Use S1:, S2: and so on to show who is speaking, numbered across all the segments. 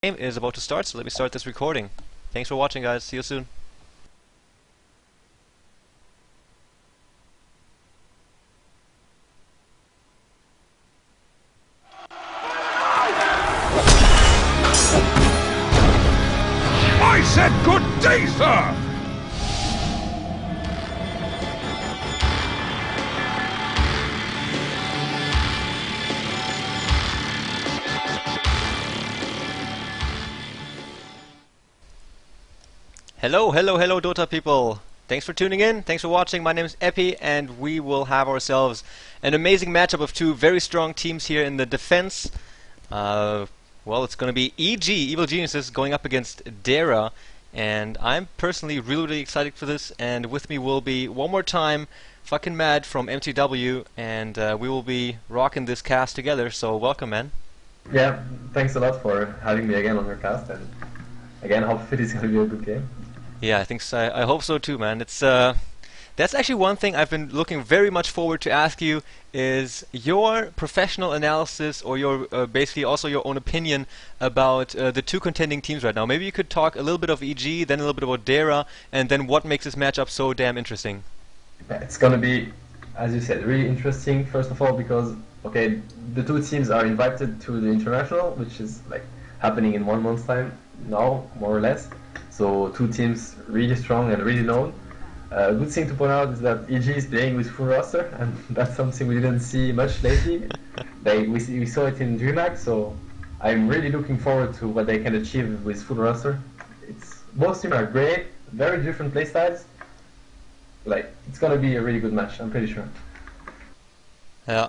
S1: game is about to start, so let me start this recording. Thanks for watching, guys. See you soon.
S2: I said good day, sir!
S1: Hello, hello, hello, Dota people. Thanks for tuning in. Thanks for watching. My name is Epi, and we will have ourselves an amazing matchup of two very strong teams here in the defense. Well, it's going to be EG, Evil Geniuses, going up against Dara, and I'm personally really excited for this. And with me will be, one more time, 7ckngMad from mTw, and we will be rocking this cast together, so welcome, man.
S3: Yeah, thanks a lot for having me again on your cast, and again, hopefully it's going to be a good game.
S1: Yeah, I think so. I hope so too, man. It's that's actually one thing I've been looking very much forward to ask you is your professional analysis, or your basically also your own opinion about the two contending teams right now. Maybe you could talk a little bit of EG, then a little bit about Dara, and then what makes this matchup so damn interesting.
S3: It's going to be, as you said, really interesting. First of all, because okay, the two teams are invited to the international, which is like happening in 1 month's time now, more or less. So two teams really strong and really known. Good thing to point out is that EG is playing with full roster, and that's something we didn't see much lately. We saw it in DreamHack, so I'm really looking forward to what they can achieve with full roster. Both teams are great, very different playstyles. Like, it's gonna be a really good match, I'm pretty sure.
S1: Yeah.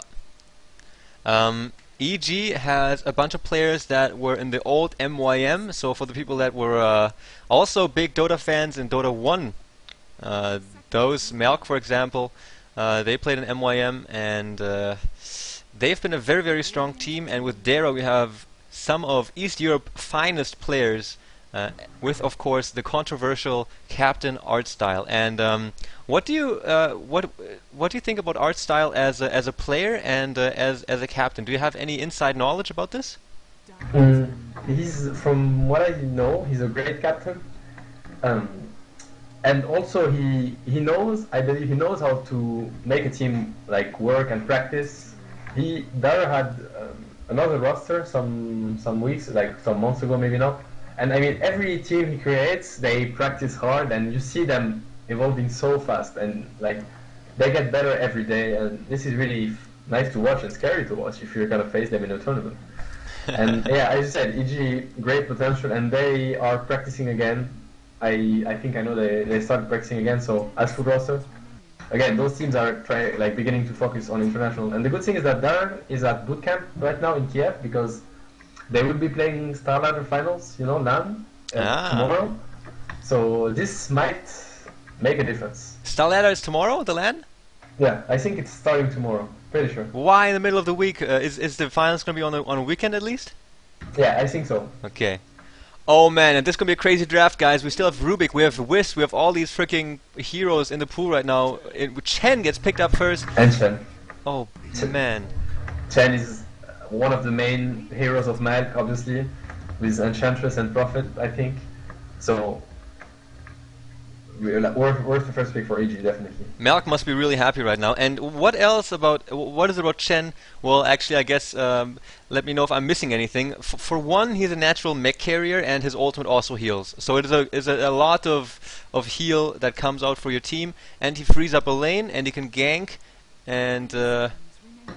S1: EG has a bunch of players that were in the old MYM, so for the people that were also big Dota fans in Dota 1, those, Melk for example, they played in MYM, and they've been a very strong team. And with Dara we have some of East Europe's finest players, with of course the controversial Captain Artstyle. And what do you think about Artstyle as a player and as a captain? Do you have any inside knowledge about this?
S3: He's, from what I know, he's a great captain, and also he knows, I believe he knows how to make a team like work and practice. Dara had another roster some weeks, like some months ago, maybe not. And I mean, every team he creates, they practice hard, and you see them evolving so fast, and like they get better every day. And this is really nice to watch and scary to watch if you're gonna face them in a tournament. And yeah, as you said, EG, great potential, and they are practicing again. I think I know they started practicing again. So as full roster, again, those teams are beginning to focus on international. And the good thing is that Darren is at bootcamp right now in Kiev, because they will be playing Star Ladder finals, you know, LAN, tomorrow. So this might make a difference.
S1: Star Ladder is tomorrow, the LAN?
S3: Yeah, I think it's starting tomorrow. Pretty sure.
S1: Why in the middle of the week? Is the finals going to be on a weekend at least?
S3: Yeah, I think so.
S1: Okay. Oh man, and this is going to be a crazy draft, guys. We still have Rubik, we have Wisp, we have all these freaking heroes in the pool right now. Chen gets picked up first.
S3: And Chen.
S1: Oh man.
S3: Chen is one of the main heroes of Mad, obviously, with Enchantress and Prophet, I think. So, worth the first pick for EG, definitely.
S1: Melk must be really happy right now. And what is it about Chen? Well, actually, I guess, let me know if I'm missing anything. For one, he's a natural mech carrier, and his ultimate also heals. So it is a lot of heal that comes out for your team, and he frees up a lane, and he can gank, and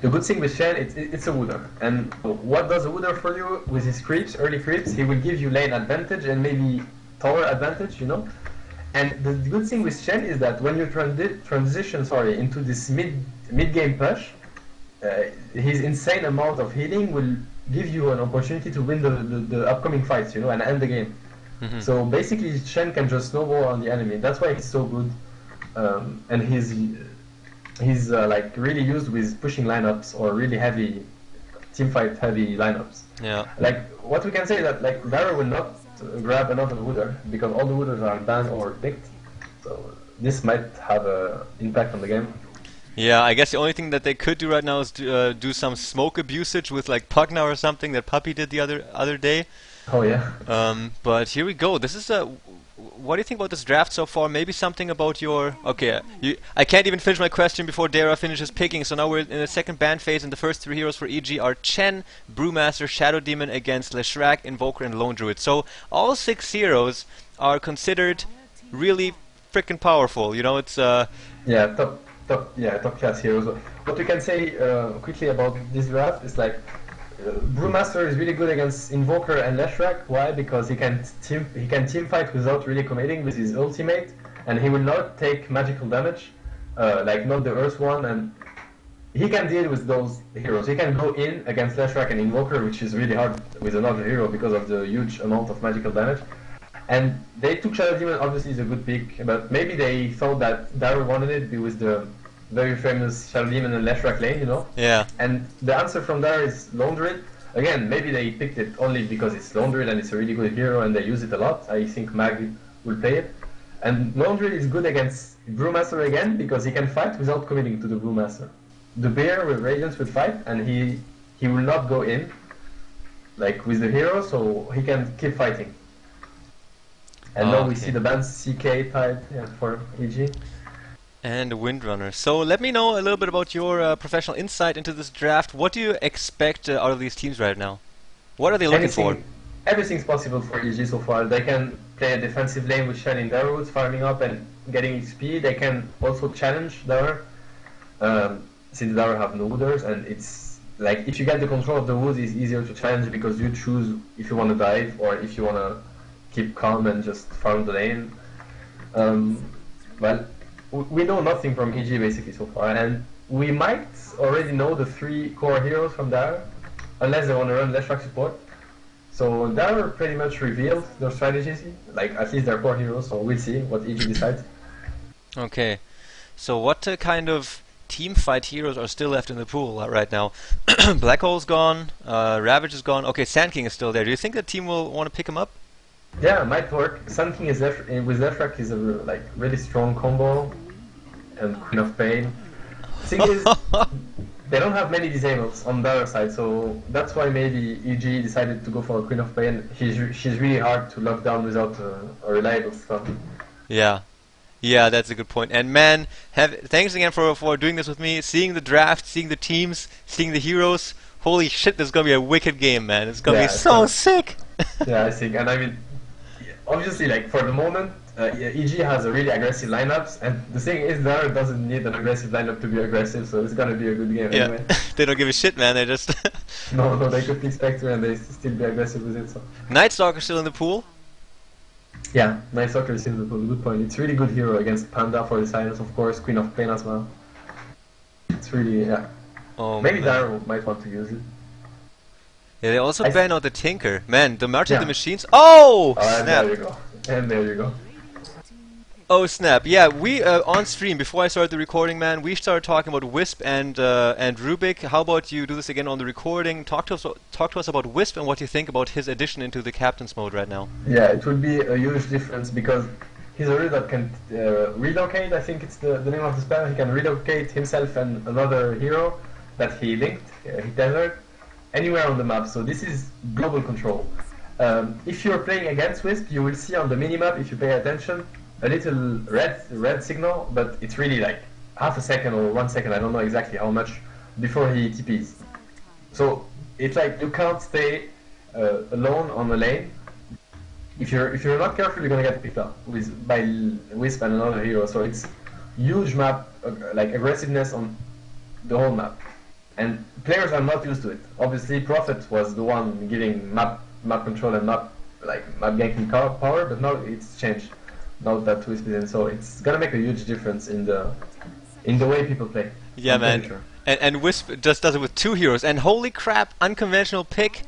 S3: the good thing with Shen, it's a Wooder. And what does a Wooder for you with his creeps, early creeps? He will give you lane advantage and maybe tower advantage, you know? And the good thing with Shen is that when you transition into this mid-game push, his insane amount of healing will give you an opportunity to win the upcoming fights, you know, and end the game.
S1: Mm-hmm.
S3: So basically Shen can just snowball on the enemy. That's why he's so good. And he's like really used with pushing lineups or really heavy teamfight heavy lineups.
S1: Yeah.
S3: Like what we can say is that like Dara will not grab another Wooder because all the Wooders are banned or picked. So this might have an impact on the game.
S1: Yeah, I guess the only thing that they could do right now is do some smoke abusage with like Pugna or something that Puppy did the other day.
S3: Oh yeah.
S1: But here we go. This is a. What do you think about this draft so far? Maybe something about your. Okay, I can't even finish my question before Dara finishes picking. So now we're in the second ban phase, and the first three heroes for EG are Chen, Brewmaster, Shadow Demon against Leshrac, Invoker, and Lone Druid. So all 6 heroes are considered really freaking powerful. You know, it's
S3: Yeah, top class heroes. What we can say quickly about this draft is like Brewmaster is really good against Invoker and Leshrac. Why? Because he can team fight without really committing with his ultimate, and he will not take magical damage, like not the Earth one, and he can deal with those heroes. He can go in against Leshrac and Invoker, which is really hard with another hero because of the huge amount of magical damage. And they took Shadow Demon, obviously is a good pick, but maybe they thought that Daryl wanted it with the very famous Shadow Demon and Leshrac lane, you know?
S1: yeah.
S3: And the answer from there is Lone Druid. Again, maybe they picked it only because it's Lone Druid and it's a really good hero and they use it a lot. I think Mag will play it. And Lone Druid is good against Brewmaster again because he can fight without committing to the Brewmaster. The Bear with Radiance will fight and he will not go in like with the hero, so he can keep fighting. And now we see the bans CK type for EG.
S1: And Windrunner. So let me know a little bit about your professional insight into this draft. What do you expect out of these teams right now? What are they looking for?
S3: Everything's possible for EG so far. They can play a defensive lane with Shen in their roots, farming up and getting XP. They can also challenge Dara, since Dara have no wooders, and it's like if you get the control of the woods, it's easier to challenge because you choose if you want to dive or if you want to keep calm and just farm the lane. Well, we know nothing from EG basically so far, and we might already know the 3 core heroes from Dara, unless they want to run Leshrac support. So Dara pretty much revealed their strategies, like at least their core heroes, so we'll see what EG decides.
S1: Okay, so what kind of team fight heroes are still left in the pool right now? Black Hole's gone, Ravage is gone, okay, Sand King is still there. Do you think the team will want to pick him up?
S3: Yeah, might work. Sun King is with Leshrac is a like really strong combo, and Queen of Pain. Thing is, they don't have many disables on the other side, so that's why maybe EG decided to go for a Queen of Pain. She's really hard to lock down without a reliable stun.
S1: Yeah. Yeah, that's a good point. And man, thanks again for doing this with me, seeing the draft, seeing the teams, seeing the heroes. Holy shit, this is gonna be a wicked game, man. It's gonna be so sick.
S3: Yeah, I think, and I mean, obviously, like for the moment, EG has a really aggressive lineups, and the thing is, Dara doesn't need an aggressive lineup to be aggressive, so it's gonna be a good game anyway.
S1: They don't give a shit, man. They just
S3: no, they could pick Spectre and they still be aggressive with it. So.
S1: Night Stalker still in the pool.
S3: Yeah, Night Stalker is still in the pool. Good point. It's really good hero against Panda for the silence, of course. Queen of Pain as well. It's really
S1: Oh,
S3: maybe Dara might want to use it.
S1: Yeah, they also ban out the Tinker. Man, the March of the Machines. Oh, snap!
S3: There you go. And there you go.
S1: Oh snap! Yeah, we on stream before I started the recording, man. We started talking about Wisp and Rubik. How about you do this again on the recording? Talk to us about Wisp and what you think about his addition into the captain's mode right now.
S3: Yeah, it would be a huge difference because he's a hero that can relocate. I think it's the name of the spell. He can relocate himself and another hero that he linked, he tethered, anywhere on the map. So this is global control. If you're playing against Wisp, you will see on the minimap, if you pay attention, a little red signal, but it's really like half a second or 1 second, I don't know exactly how much, before he TPs. So it's like you can't stay alone on the lane. If you're not careful, you're gonna get picked up by Wisp and another hero. So it's huge map, like aggressiveness on the whole map. And players are not used to it. Obviously, Prophet was the one giving map control and map ganking power, but now it's changed. Now that Wisp is in, so it's gonna make a huge difference in the way people play.
S1: Yeah, man. Sure. And Wisp just does it with 2 heroes. And holy crap, unconventional pick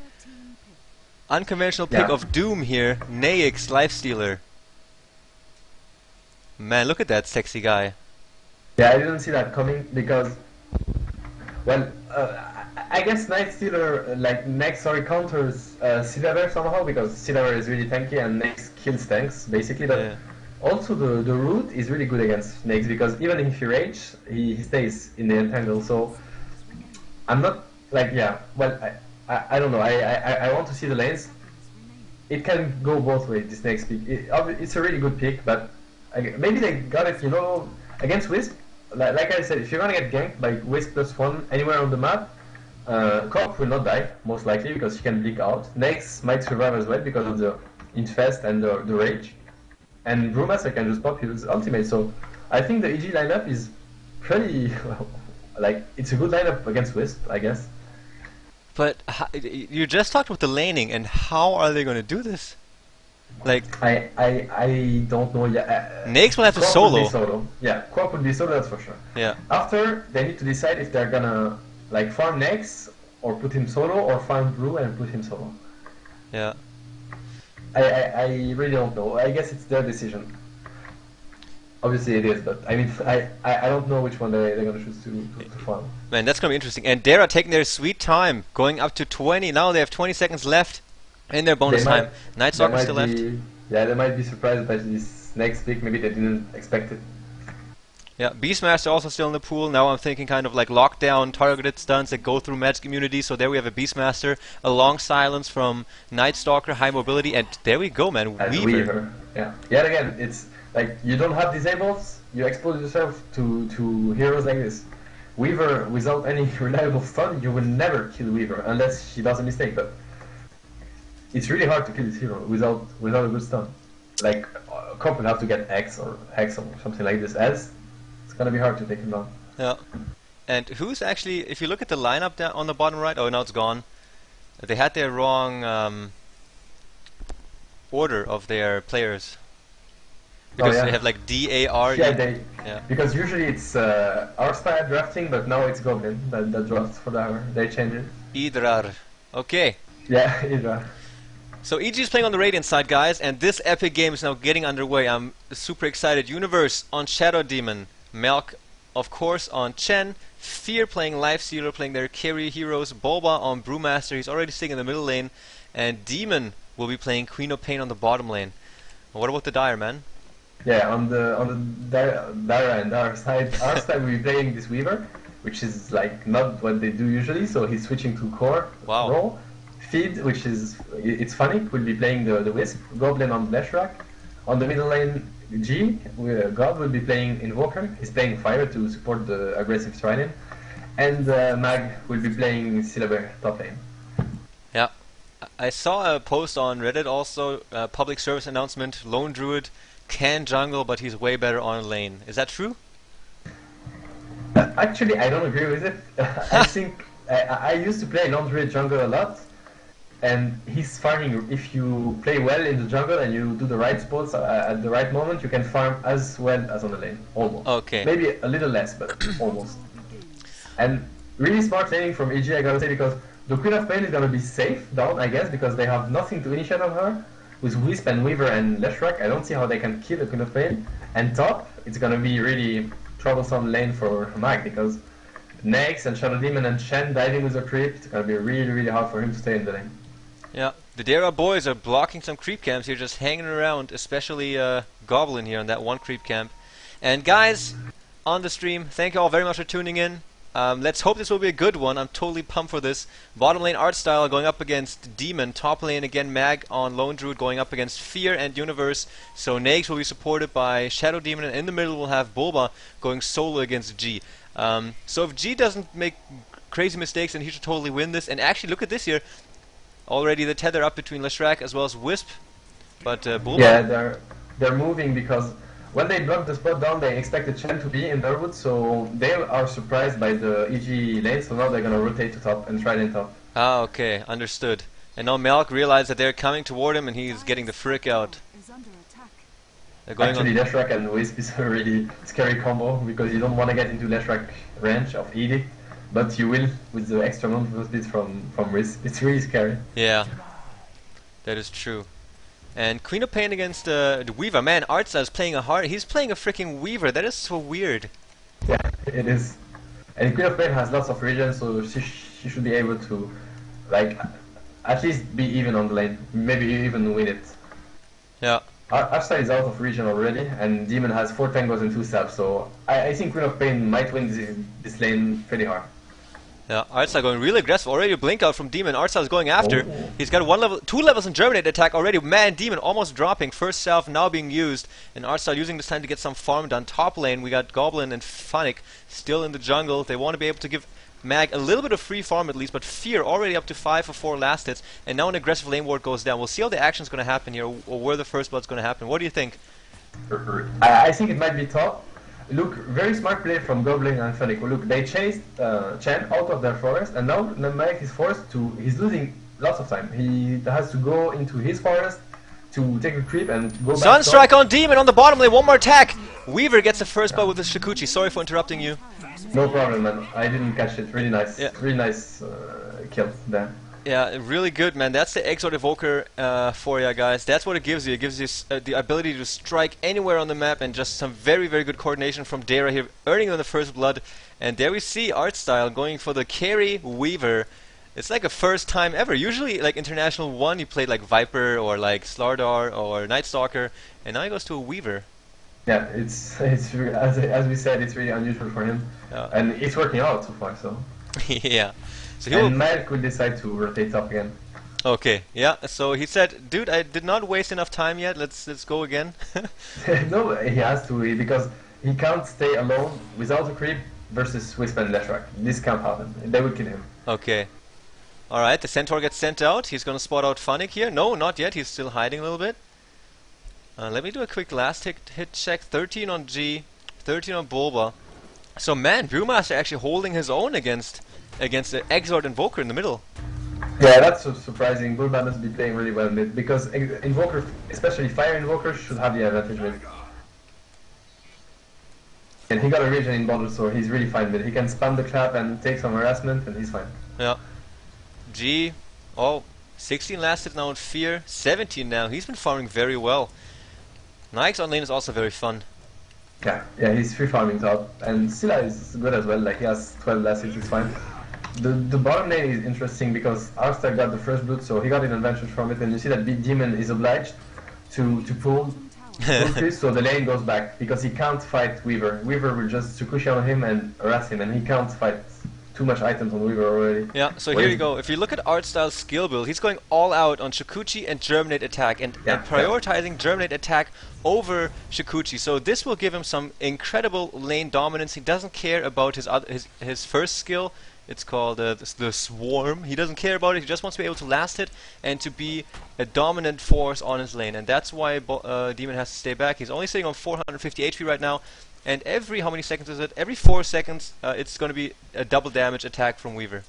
S1: of Doom here. Naix, Lifestealer. Man, look at that sexy guy.
S3: Yeah, I didn't see that coming because, well, I guess Nightstealer, counters Cidaver somehow, because Cidaver is really tanky and Naix kills tanks, basically, but also the root is really good against Naix, because even if he rage, he stays in the entangle, so I'm not, I don't know, I want to see the lanes. it can go both ways. This next pick, it's a really good pick, but maybe they got it, against Wisp. Like I said, if you're gonna get ganked by Wisp +1 anywhere on the map, Corp will not die most likely because she can blink out. Next might survive as well because of the infest and the rage, and Brewmaster can just pop his ultimate. So I think the EG lineup is pretty it's a good lineup against Wisp, I guess.
S1: But you just talked about the laning, and how are they going to do this? Like,
S3: I don't know yet.
S1: Naix will have to
S3: Corp
S1: solo.
S3: Would be solo. Yeah, Corp would be solo, that's for sure.
S1: Yeah.
S3: After, they need to decide if they're gonna farm Naix or put him solo, or farm Brew and put him solo.
S1: Yeah.
S3: I really don't know. I guess it's their decision. Obviously it is, but I mean, I don't know which one they're going to choose to farm.
S1: Man, that's going to be interesting. And Dara taking their sweet time, going up to 20. Now they have 20 seconds left in their bonus time. Night Stalker still left.
S3: Yeah, they might be surprised by this next pick. Maybe they didn't expect it.
S1: Yeah, Beastmaster also still in the pool. Now I'm thinking kind of like lockdown, targeted stunts that go through Magic Immunity. So there we have a Beastmaster, a long silence from Night Stalker, high mobility, and there we go, man. Weaver.
S3: Yeah. Yet again, it's like you don't have disables, you expose yourself to heroes like this. Weaver, without any reliable stun, you will never kill Weaver unless she does a mistake. But it's really hard to kill this hero without a good stun. Like Corp will have to get X or Hex or something like this. As it's gonna be hard to take him down.
S1: Yeah. And who's actually, if you look at the lineup down on the bottom right, oh, now it's gone. They had their wrong order of their players. Because they have like D-A-R.
S3: Yeah, because usually it's our style drafting, but now it's Goblin that drafts for the hour. They change it.
S1: Idrar. Okay.
S3: Yeah, Idrar.
S1: So EG is playing on the Radiant side, guys, and this epic game is now getting underway. I'm super excited. Universe on Shadow Demon. Melk, of course, on Chen. Fear playing Lifestealer, playing their carry heroes. Boba on Brewmaster. He's already sitting in the middle lane. And Demon will be playing Queen of Pain on the bottom lane. What about the Dire, man?
S3: Yeah, on the Dara and our side we'll be playing this Weaver, which is like not what they do usually, so he's switching to core role. Feed, which is it's funny, will be playing the Wisp. Goblin on Leshrac. On the middle lane, G, God will be playing Invoker. He's playing Fire to support the aggressive Trident. And Mag will be playing Syllaber top lane.
S1: Yeah. I saw a post on Reddit also, public service announcement, Lone Druid can jungle, but he's way better on lane. Is that true?
S3: Actually, I don't agree with it. I think I used to play Lone Druid jungle a lot, and he's farming. If you play well in the jungle and you do the right spots at the right moment, you can farm as well as on the lane, almost.
S1: Okay.
S3: Maybe a little less, but almost. And really smart laning from EG, I gotta say, because the Queen of Pain is gonna be safe down, I guess, because they have nothing to initiate on her. With Wisp and Weaver and Leshrac, I don't see how they can kill the Queen of Pain. And top, it's gonna be really troublesome lane for Mag, because Naix and Shadow Demon and Shen diving with a creep, it's gonna be really, really hard for him to stay in the lane.
S1: Yeah, the Dara boys are blocking some creep camps here, just hanging around, especially Goblin here on that one creep camp. And guys, on the stream, thank you all very much for tuning in. Let's hope this will be a good one. I'm totally pumped for this. Bottom lane Artstyle going up against Demon. Top lane again Mag on Lone Druid going up against Fear and Universe. So Naix will be supported by Shadow Demon, and in the middle we'll have Bulba going solo against G. So if G doesn't make crazy mistakes, then he should totally win this. And actually, look at this here. Already the tether up between Leshrac as well as Wisp. But Bulba...
S3: Yeah, they're moving because when they blocked the spot down, they expected Chen to be in Darwood, so they are surprised by the EG lane, so now they're gonna rotate to top and try in top.
S1: Ah, okay, understood. And now Melk realized that they're coming toward him and he's getting the frick out. They're going
S3: Actually, Leshrac and Wisp is a really scary combo, because you don't want to get into Leshrac range of Edict, but you will with the extra movement speed from Wisp. It's really scary.
S1: Yeah, that is true. And Queen of Pain against the Weaver. Man, Artsa is playing he's playing a freaking Weaver. That is so weird.
S3: Yeah, it is. And Queen of Pain has lots of regen, so she should be able to, like, at least be even on the lane. Maybe even win it.
S1: Yeah.
S3: Artsa is out of regen already, and Demon has 4 tangos and 2 stabs, so I think Queen of Pain might win this lane pretty hard.
S1: Yeah, Artstar going really aggressive. Already a blink out from Demon. Artstar is going after.
S3: Oh.
S1: He's got 2 levels in Germinate attack already. Man, Demon almost dropping. First salve now being used. And Artstar using this time to get some farm done. Top lane, we got Goblin and Funnick still in the jungle. They want to be able to give Mag a little bit of free farm at least, but Fear already up to 5 for 4 last hits. And now an aggressive lane ward goes down. We'll see how the action's going to happen here, or where the first blood's going to happen. What do you think?
S3: I think it might be top. Look, very smart play from Goblin and Funnick. Look, they chased Chen out of their forest, and now Namek is forced to. He's losing lots of time. He has to go into his forest to take a creep and go back.
S1: Sunstrike on Demon on the bottom lane. One more attack. Weaver gets the first blood with his Shikuchi. Sorry for interrupting you.
S3: No problem, man. I didn't catch it. Really nice.
S1: Yeah.
S3: Really nice kill there.
S1: Yeah, really good, man. That's the Exort Evoker for ya, guys. That's what it gives you. It gives you the ability to strike anywhere on the map, and just some very, very good coordination from Dara here, earning on the first blood. And there we see Artstyle going for the carry Weaver. It's like a first time ever. Usually, like International 1, he played like Viper or like Slardar or Night Stalker, and now he goes to a Weaver.
S3: Yeah, it's as we said, it's really unusual for him, and it's working out so far. So
S1: Yeah. So
S3: and Merc will decide to rotate up again.
S1: Okay, yeah. So he said, "Dude, I did not waste enough time yet. Let's go again."
S3: No, he has to because he can't stay alone without a creep versus Wisp and Leshrac. This can't happen. They will kill him.
S1: Okay. All right. The Centaur gets sent out. He's gonna spot out Funnick here. No, not yet. He's still hiding a little bit. Let me do a quick last hit check. 13 on G, 13 on Bulba. So man, Brewmaster actually holding his own against the Exort Invoker in the middle.
S3: Yeah, that's so surprising. Bulba must be playing really well mid because Invoker, especially Fire Invokers, should have the advantage mid. And he got a region in bottle, so he's really fine mid. He can spam the trap and take some harassment, and he's fine.
S1: Yeah. G, 16 lasted now in Fear, 17 now. He's been farming very well. Nike's on lane is also very fun.
S3: Yeah, he's free farming top, and Scylla is good as well. Like he has 12 last hits, it's fine. The bottom lane is interesting because Arstar got the first blood, so he got an advantage from it, and you see that Big Demon is obliged to pull Chris, so the lane goes back because he can't fight Weaver. Weaver will just Tsukushi on him and harass him, and he can't fight too much items on Weaver already.
S1: Yeah, so here you go. If you look at Artstyle's skill build, he's going all out on Shikuchi and Germinate attack, and prioritizing Germinate attack over Shikuchi. So this will give him some incredible lane dominance. He doesn't care about his first skill. It's called the Swarm. He doesn't care about it. He just wants to be able to last it and to be a dominant force on his lane. And that's why Demon has to stay back. He's only sitting on 450 HP right now. And how many seconds is it? Every 4 seconds, it's going to be a double damage attack from Weaver.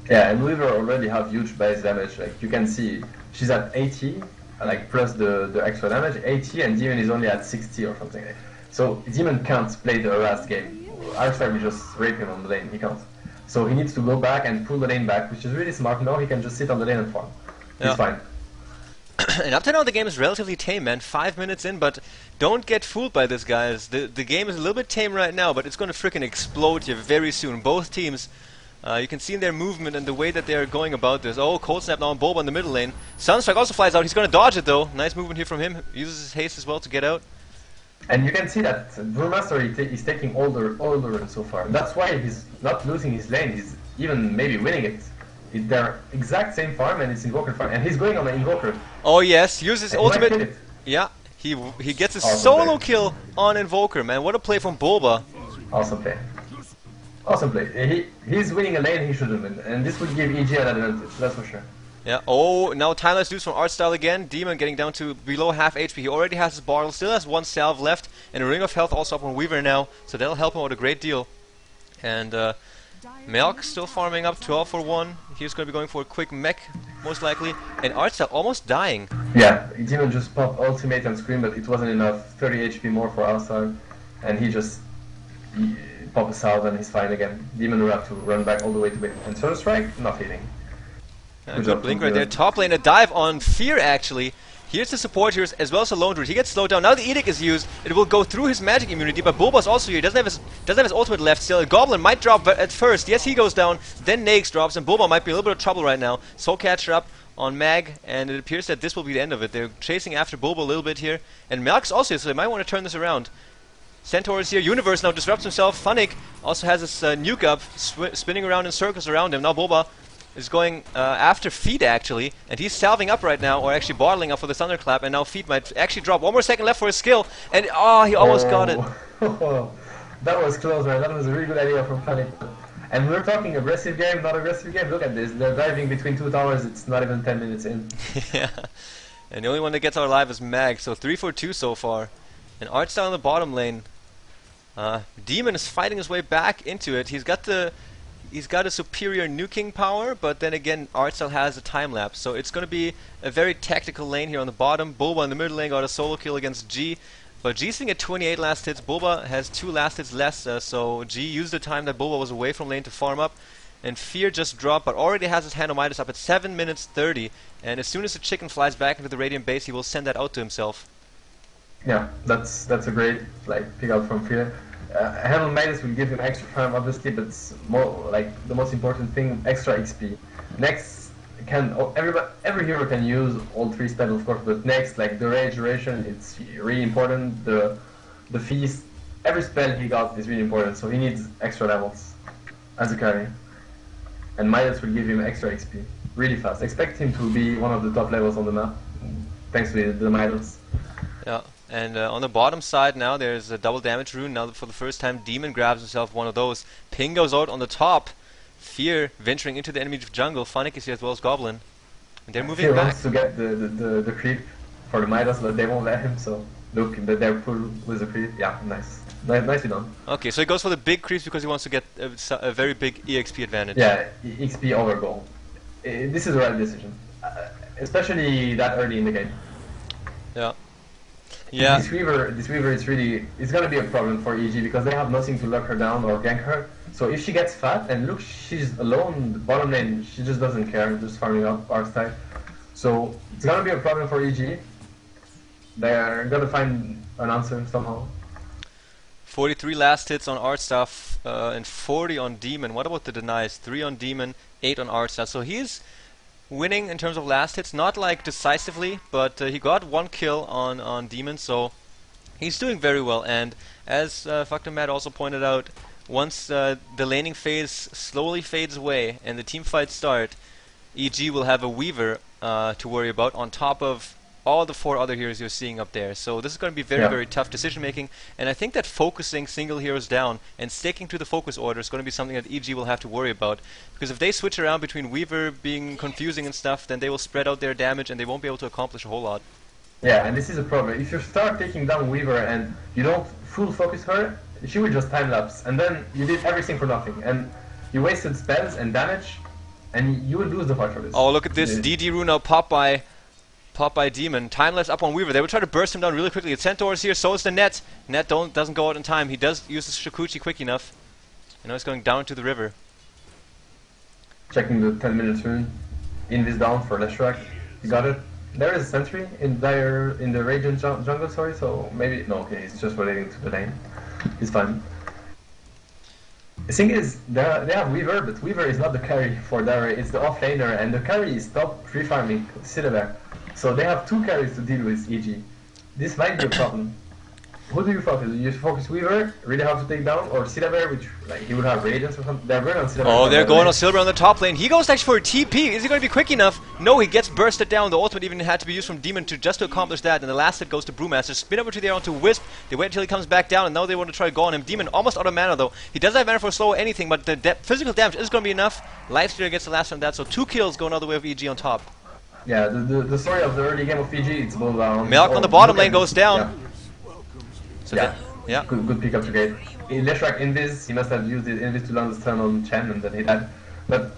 S3: Yeah, and Weaver already have huge base damage. Like you can see, she's at 80, like plus the extra damage, 80, and Demon is only at 60 or something. So Demon can't play the harassed game. Archstar will just rape him on the lane. He can't. So he needs to go back and pull the lane back, which is really smart. Now he can just sit on the lane and farm. He's fine.
S1: And up to now the game is relatively tame, man. 5 minutes in, but don't get fooled by this, guys. The game is a little bit tame right now, but it's going to freaking explode here very soon. Both teams, you can see in their movement and the way that they're going about this. Oh, Cold Snap now on Bulba in the middle lane. Sunstrike also flies out. He's going to dodge it, though. Nice movement here from him. Uses his haste as well to get out.
S3: And you can see that Brewmaster is taking older so far. That's why he's not losing his lane. He's even maybe winning it. They're exact same farm, and it's Invoker farm, and he's going on the Invoker.
S1: Oh yes, uses ultimate. Yeah, he gets a solo kill on Invoker, man. What a play from Bulba.
S3: Awesome play. Awesome play. He's winning a lane he shouldn't win, and this would give EG an advantage, that's for sure.
S1: Yeah. Oh, now timeless deuce from Artstyle again. Demon getting down to below half HP. He already has his bottle, still has 1 salve left, and a ring of health also up on Weaver now, so that'll help him out a great deal. And Melk still farming up 12 for 1. He's going to be going for a quick mech, most likely. And Artstyle almost dying.
S3: Yeah, Demon just popped ultimate and scream, but it wasn't enough. 30 HP more for Artstyle, and he just popped a salve and he's fine again. Demon will have to run back all the way to win. And Strike, not hitting.
S1: Good blink right there. Top lane, a dive on Fear actually. Here's the support here as well as the Lone Druid. He gets slowed down. Now the Edict is used. It will go through his magic immunity, but Bulba's also here. He doesn't have his ultimate left still. A Goblin might drop at first. Yes, he goes down. Then Nags drops, and Bulba might be in a little bit of trouble right now. Soul Catcher up on Mag, and it appears that this will be the end of it. They're chasing after Bulba a little bit here. And Melk's also here, so they might want to turn this around. Centaur is here. Universe now disrupts himself. Funnick also has his nuke up, spinning around in circles around him. Now Boba is going after Feet actually, and he's salving up right now, or actually bottling up for the Thunderclap, and now Feet might actually drop. One more second left for his skill, and he almost got it.
S3: That was close, man. That was a really good idea from Funnick. And we're talking aggressive game, not aggressive game. Look at this. They're diving between two towers. It's not even 10 minutes in.
S1: Yeah. And the only one that gets out alive is Mag, so 3 for 2 so far. And Artstyle in the bottom lane. Demon is fighting his way back into it. He's got a superior nuking power, but then again, Artstyle has a time lapse. So it's going to be a very tactical lane here on the bottom. Boba in the middle lane got a solo kill against G. But G's sitting at 28 last hits. Boba has 2 last hits less, so G used the time that Boba was away from lane to farm up. And Fear just dropped, but already has his hand on Midas up at 7 minutes 30. And as soon as the chicken flies back into the Radiant base, he will send that out to himself.
S3: Yeah, that's a great pick out from Fear. Hand on Midas will give him extra farm, obviously, but it's more the most important thing, extra XP. Next, every hero can use all 3 spells, of course, but next, the rage duration, it's really important. The feast, every spell he got is really important, so he needs extra levels as a carry. And Midas will give him extra XP really fast. Expect him to be one of the top levels on the map, thanks to the Midas.
S1: Yeah, and on the bottom side now there's a double damage rune. Now for the first time Demon grabs himself one of those. Ping goes out on the top. Fear venturing into the enemy jungle. Funnick is here as well as Goblin. And they're moving
S3: Fear
S1: back.
S3: wants to get the creep for the Midas, but they won't let him, so look, they're full with the creep. Yeah, nice. Nicely done.
S1: Okay, so he goes for the big creeps because he wants to get a very big EXP advantage.
S3: Yeah, XP over goal. This is the right decision. Especially that early in the game.
S1: Yeah. Yeah.
S3: This Weaver is really, it's gonna be a problem for EG because they have nothing to lock her down or gank her. So if she gets fat, and look, she's alone, bottom lane, she just doesn't care, just farming up Arcstyle. So it's gonna be a problem for EG. They're gonna find an answer somehow.
S1: 43 last hits on Artstyle and 40 on Demon. What about the denies? 3 on Demon, 8 on Artstyle. So he's winning in terms of last hits, not decisively, but he got 1 kill on Demon, so he's doing very well. And as 7ckngMad also pointed out, once the laning phase slowly fades away and the team fights start, EG will have a Weaver to worry about on top of all the 4 other heroes you're seeing up there. So this is going to be very tough decision making, and I think that focusing single heroes down and sticking to the focus order is going to be something that EG will have to worry about, because if they switch around between Weaver being confusing and stuff, then they will spread out their damage and they won't be able to accomplish a whole lot.
S3: Yeah, and this is a problem. If you start taking down Weaver and you don't full focus her, she will just time lapse, and then you did everything for nothing, and you wasted spells and damage, and you will lose the fight for this.
S1: Oh, look at this. DD rune now pop by Demon. Time lapse up on Weaver. They will try to burst him down really quickly. The Centaur is here, so is the Net. Net doesn't go out in time. He does use the Shikuchi quick enough. And now he's going down to the river.
S3: Checking the 10-minute rune. Invis down for Leshrac. He got it. There is a sentry in the Radiant jungle, sorry, so maybe... No, okay, he's just relating to the lane. He's fine. The thing is, they have Weaver, but Weaver is not the carry for Dara, it's the offlaner, and the carry is top free farming Silver. So they have 2 carries to deal with EG. This might be a problem. Who do you focus? Do you focus Weaver, really hard to take down, or Silver, which he would have Radiance or something? They're going on Silver.
S1: Oh, they're going on Silver on the top lane. He goes actually for a TP. Is he going to be quick enough? No, he gets bursted down. The ultimate even had to be used from Demon just to accomplish that. And the last hit goes to Brewmaster. Spin over to there onto Wisp. They wait until he comes back down, and now they want to try to go on him. Demon almost out of mana though. He doesn't have mana for slow or anything, but the physical damage is going to be enough. Lifestealer gets the last on that, so 2 kills going all the way of EG on top.
S3: Yeah, the story of the early game of EG, it's both down.
S1: Milk on the bottom lane goes down.
S3: Yeah.
S1: So
S3: yeah. Good pick up to gate. Leshrac Invis, he must have used his Invis to land the stun on Chen and then he died. But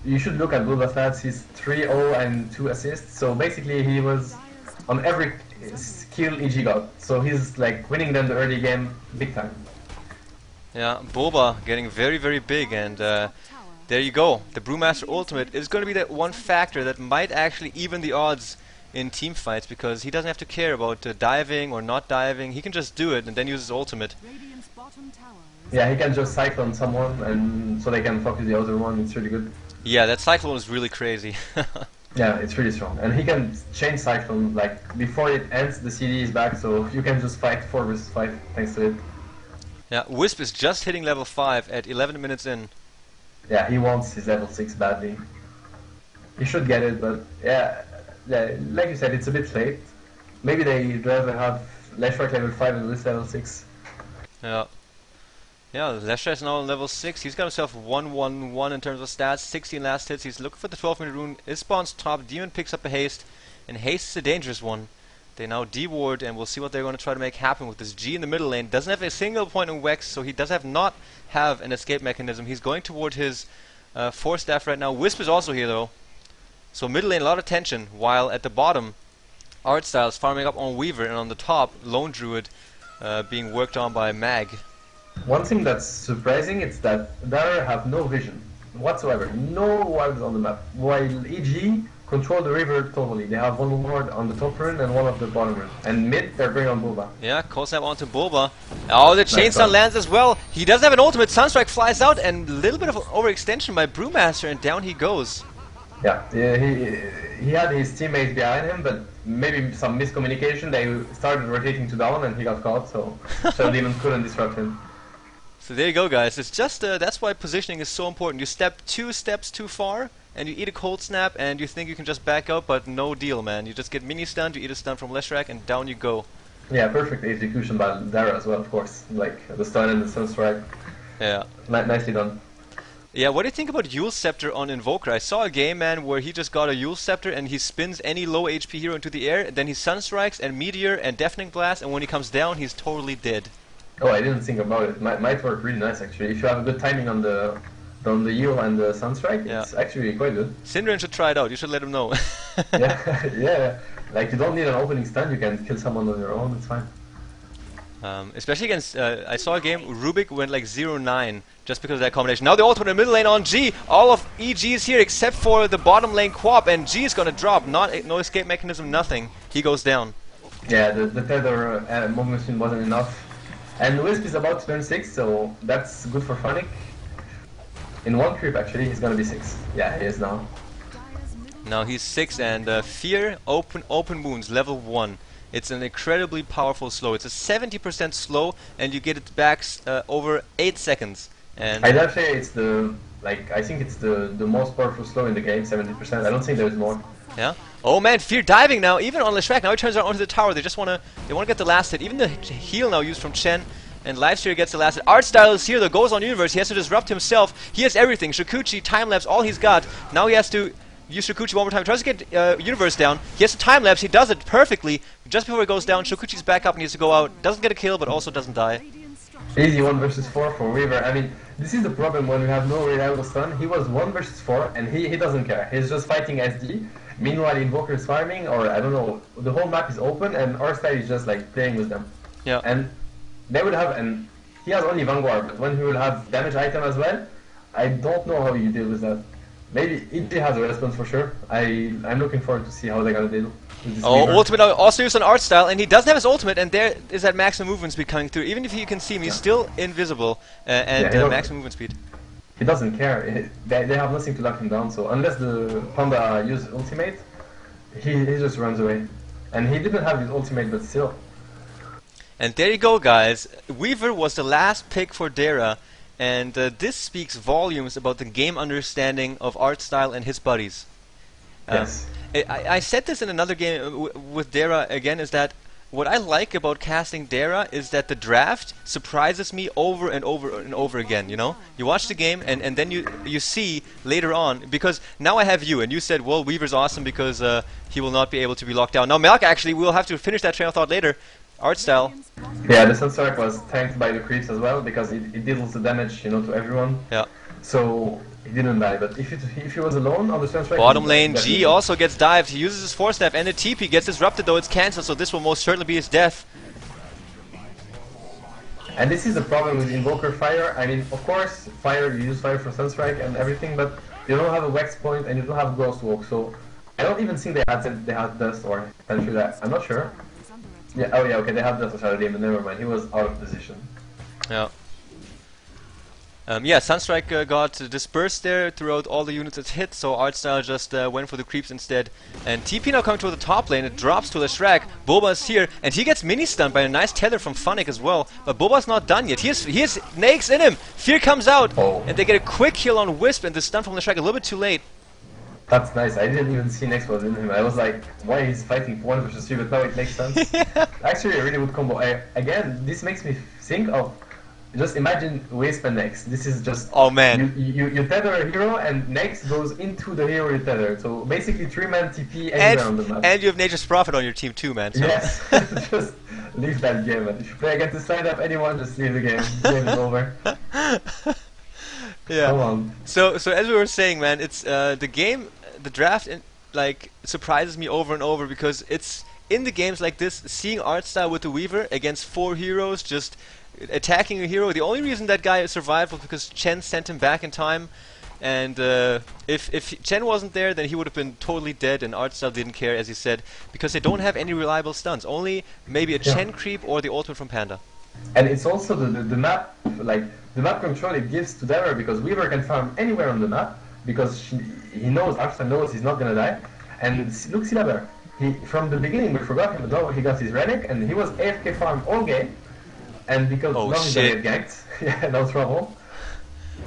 S3: you should look at Bulba's stats, he's 3-0 and 2 assists, so basically he was on every skill EG got. So he's winning them the early game big time.
S1: Yeah, Bulba getting very big, and there you go. The Brewmaster ultimate is going to be that one factor that might actually even the odds in team fights, because he doesn't have to care about diving or not diving. He can just do it and then use his ultimate.
S3: Yeah, he can just cyclone someone and so they can focus the other one. It's really good.
S1: Yeah, that cyclone is really crazy.
S3: Yeah, it's really strong. And he can change cyclone, before it ends the CD is back, so you can just fight 4 vs 5 thanks to it.
S1: Yeah, Wisp is just hitting level 5 at 11 minutes in.
S3: Yeah, he wants his level 6 badly. He should get it, but yeah, like you said, it's a bit late. Maybe they'd rather have Leshrac level 5 and Wisp level 6.
S1: Yeah. Yeah, Leshrac is now on level 6. He's got himself 1-1-1 in terms of stats, 16 last hits. He's looking for the 12-minute rune. Is spawns top. Demon picks up a haste, and haste is a dangerous one. They now deward, and we'll see what they're going to try to make happen with this G in the middle lane. Doesn't have a single point in Wex, so he does not have an escape mechanism. He's going toward his 4-staff right now. Wisp is also here, though. So middle lane, a lot of tension, while at the bottom, Artstyle is farming up on Weaver, and on the top, Lone Druid being worked on by Mag.
S3: One thing that's surprising is that Dara have no vision whatsoever, no wards on the map, while EG control the river totally. They have one ward on the top run and one on the bottom run. And mid, they're bringing on Boba.
S1: Yeah, cold snap onto Boba. Oh, the chainsaw lands as well. He doesn't have an ultimate. Sunstrike flies out, and a little bit of overextension by Brewmaster, and down he goes.
S3: Yeah, he had his teammates behind him, but maybe some miscommunication. They started rotating to down, and he got caught, so Demon couldn't disrupt him.
S1: So there you go, guys. It's just that's why positioning is so important. You step 2 steps too far, and you eat a cold snap, and you think you can just back up, but no deal, man. You just get mini stunned, you eat a stun from Leshrac, and down you go.
S3: Yeah, perfect execution by Dara as well, of course. Like the stun and the sunstrike.
S1: Yeah.
S3: Nicely done.
S1: Yeah, what do you think about Yule Scepter on Invoker? I saw a game, man, where he just got a Yule Scepter and he spins any low HP hero into the air, then he Sunstrikes and Meteor and Deafening Blast, and when he comes down, he's totally dead.
S3: Oh, I didn't think about it. Might work really nice actually. If you have a good timing on the Yule and the Sunstrike, it's actually quite good.
S1: Syndran should try it out. You should let him know.
S3: yeah. Like you don't need an opening stun. You can kill someone on your own. It's fine.
S1: Especially against, I saw a game, Rubik went like 0-9 just because of that combination. Now the ultimate in the middle lane on G. All of EG is here except for the bottom lane Quap, and G is gonna drop. No escape mechanism, nothing. He goes down.
S3: Yeah, the tether movement machine wasn't enough. And Wisp is about to turn 6, so that's good for Phonic. In one creep, actually, he's gonna be 6. Yeah, he is now.
S1: Now he's 6, and Fear, open wounds, level 1. It's an incredibly powerful slow. It's a 70% slow, and you get it back over 8 seconds. And
S3: I'd actually say it's I think it's the most powerful slow in the game, 70%. I don't think there's more.
S1: Yeah. Oh man, Fear diving now, even on Leshrac. Now he turns around onto the tower. They wanna get the last hit. Even the heal now used from Chen, and Lifesteer gets the last hit. Artstyle is here, though, goes on Universe. He has to disrupt himself. He has everything. Shukuchi, time lapse, all he's got. Now he has to use Shukuchi one more time. He tries to get Universe down. He has to time lapse. He does it perfectly. Just before he goes down, Shukuchi's back up and needs to go out. Doesn't get a kill, but also doesn't die.
S3: Easy 1 versus 4 for Weaver. I mean, this is the problem when we have no reliable stun. He was 1 versus 4, and he doesn't care. He's just fighting SD. Meanwhile, Invoker is farming, or I don't know, the whole map is open, and Artstyle is just like playing with them.
S1: Yeah.
S3: And they would have, and he has only Vanguard, but when he will have damage item as well, I don't know how you deal with that. Maybe it has a response for sure. I'm looking forward to see how they're gonna deal with this.
S1: Oh, ultimate also used on Artstyle, and he doesn't have his ultimate, and there is that maximum movement speed coming through. Even if you can see him, he's still invisible, and maximum movement speed.
S3: He doesn't care. They have nothing to lock him down, so unless the Panda uses ultimate, he just runs away. And he didn't have his ultimate, but still.
S1: And there you go, guys. Weaver was the last pick for Dara, and this speaks volumes about the game understanding of Artstyle and his buddies.
S3: Yes.
S1: I said this in another game with Dara again, is that what I like about casting Dara is that the draft surprises me over and over and over again, you know? You watch the game and then you see later on, because now I have you, and you said, well, Weaver's awesome because he will not be able to be locked down. Now Malk, actually, we'll have to finish that train of thought later. Artstyle.
S3: Yeah, the Sunstrike was tanked by the creeps as well, because it deals the damage, you know, to everyone.
S1: Yeah.
S3: So he didn't die, but if he was alone on the Sunstrike...
S1: Bottom lane, G also gets dived. He uses his 4-staff, and the TP gets disrupted, though it's cancelled, so this will most certainly be his death.
S3: And this is the problem with Invoker Fire. I mean, of course, Fire, you use Fire for Sunstrike and everything, but you don't have a Wax Point and you don't have Ghost Walk, so I don't even think they had Dust or Sentry that. I'm not sure. Yeah, oh yeah, okay, they had Dust or Shadow Demon, never mind, he was out of position.
S1: Yeah. Yeah, Sunstrike got dispersed there throughout all the units it hit, so Artstyle just went for the creeps instead. And TP now coming toward the top lane, it drops to the Shrek. Boba's here, and he gets mini-stunned by a nice tether from Funnick as well. But Boba's not done yet. He has Nakes in him! Fear comes out, and they get a quick kill on Wisp, and the stun from the Shrek a little bit too late.
S3: That's nice. I didn't even see Next was in him. I was like, why he's fighting 1 versus 3, but now it makes sense. Actually, a really good combo. Again, this makes me think of... Just imagine Wisp and Next. This is just...
S1: Oh man.
S3: You tether a hero and Next goes into the hero you tether. So basically 3-man TP anywhere on the map.
S1: And you have Nature's Prophet on your team too, man. So.
S3: Yes. Just leave that game, man. If you play against this lineup, anyone, just leave the game. The game is over.
S1: Yeah.
S3: Come on.
S1: So as we were saying, man, it's the game, the draft, like surprises me over and over because it's in the games like this, seeing Artstyle with the Weaver against 4 heroes, just attacking a hero. The only reason that guy survived was because Chen sent him back in time, and if Chen wasn't there, then he would have been totally dead. And Artstyle didn't care, as he said, because they don't have any reliable stuns. Only maybe a Chen creep or the ultimate from Panda.
S3: And it's also the map, like the map control it gives to Dever, because Weaver can farm anywhere on the map because he knows, Artstyle knows he's not gonna die. And look, see Dever. From the beginning we forgot him, but now he got his relic and he was AFK farm all game. And because now he's gonna get ganked, yeah, no trouble.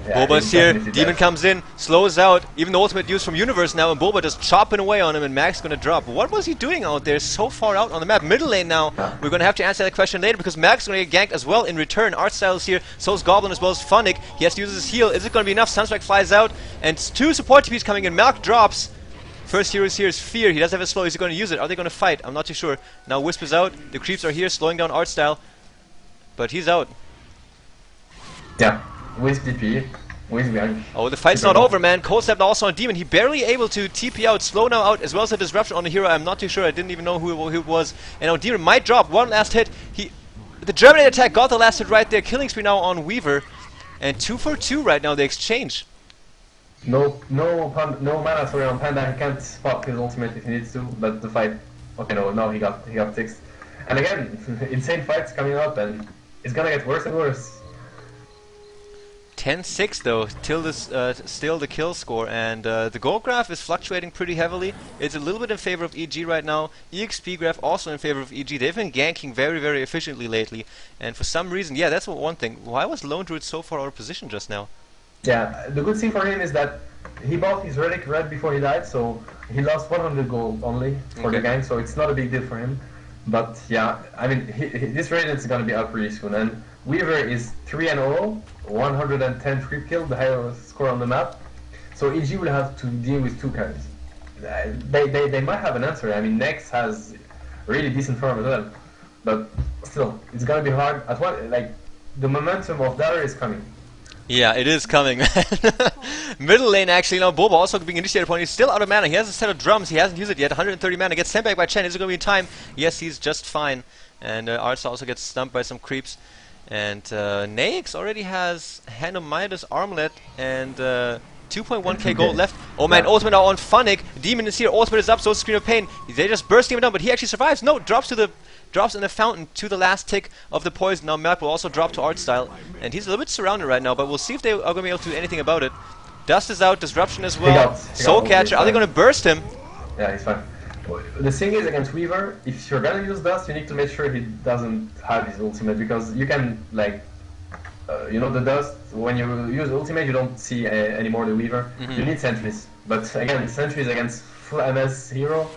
S3: Yeah,
S1: Boba's here, Demon comes in, slows out, even the ultimate used from Universe now, and Boba just chopping away on him, and Mag's gonna drop. What was he doing out there so far out on the map? Middle lane now, we're gonna have to answer that question later, because Mag's gonna get ganked as well in return. Artstyle is here, so is Goblin as well as Funnick. He has to use his heal. Is it gonna be enough? Sunstrike flies out, and 2 support TPs coming in. Malk drops. First hero is here is Fear. He does have a slow. Is he gonna use it? Are they gonna fight? I'm not too sure. Now Wisp is out, the creeps are here, slowing down Artstyle. But he's out.
S3: Yeah, Wisp TP. Wisp behind.
S1: Oh, the fight's not over, man. Cold Step also on Demon. He barely able to TP out, slow now out, as well as a disruption on the hero. I'm not too sure. I didn't even know who it was. And now Demon might drop one last hit. The Germinate attack got the last hit right there. Killing spree now on Weaver. And 2 for 2 right now, the exchange.
S3: No mana sorry on Panda. He can't pop his ultimate if he needs to. But the fight. Okay, no, he got fixed. And again, insane fights coming up, and it's gonna get worse and worse.
S1: 10-6 though, till this, still the kill score, and the gold graph is fluctuating pretty heavily. It's a little bit in favor of EG right now. EXP graph also in favor of EG. They've been ganking very, very efficiently lately, and for some reason, yeah, that's one thing. Why was Lone Druid so far out of position just now?
S3: Yeah, the good thing for him is that he bought his relic right before he died, so he lost 100 gold only for the gank, so it's not a big deal for him. But yeah, I mean, this Radiant is gonna be up really soon, and Weaver is 3-0, 110 creep kill, the highest score on the map. So EG will have to deal with 2 carries. They might have an answer. I mean, Nex has really decent farm as well, but still, it's gonna be hard. At one, like the momentum of Dara is coming.
S1: Yeah, it is coming, man. Middle lane, actually, now Boba also being initiated upon. He's still out of mana. He has a set of drums. He hasn't used it yet. 130 mana. Gets sent back by Chen. Is it going to be in time? Yes, he's just fine. And Arts also gets stumped by some creeps. And Naix already has Hand of Midas Armlet and 2.1k gold left. Oh man, ultimate now on Funnick. Demon is here. Ultimate is up, so Scream of Pain. They just burst him down, but he actually survives. No, drops in the fountain to the last tick of the poison. Now Malk will also drop to Artstyle, and he's a little bit surrounded right now, but we'll see if they are going to be able to do anything about it. Dust is out, Disruption as well. Soul Catcher, are they going to burst him?
S3: Yeah, he's fine. The thing is, against Weaver, if you're going to use Dust, you need to make sure he doesn't have his ultimate, because you can, like, you know, the Dust, when you use ultimate, you don't see anymore the Weaver. You need sentries, but again, sentries against full MS hero,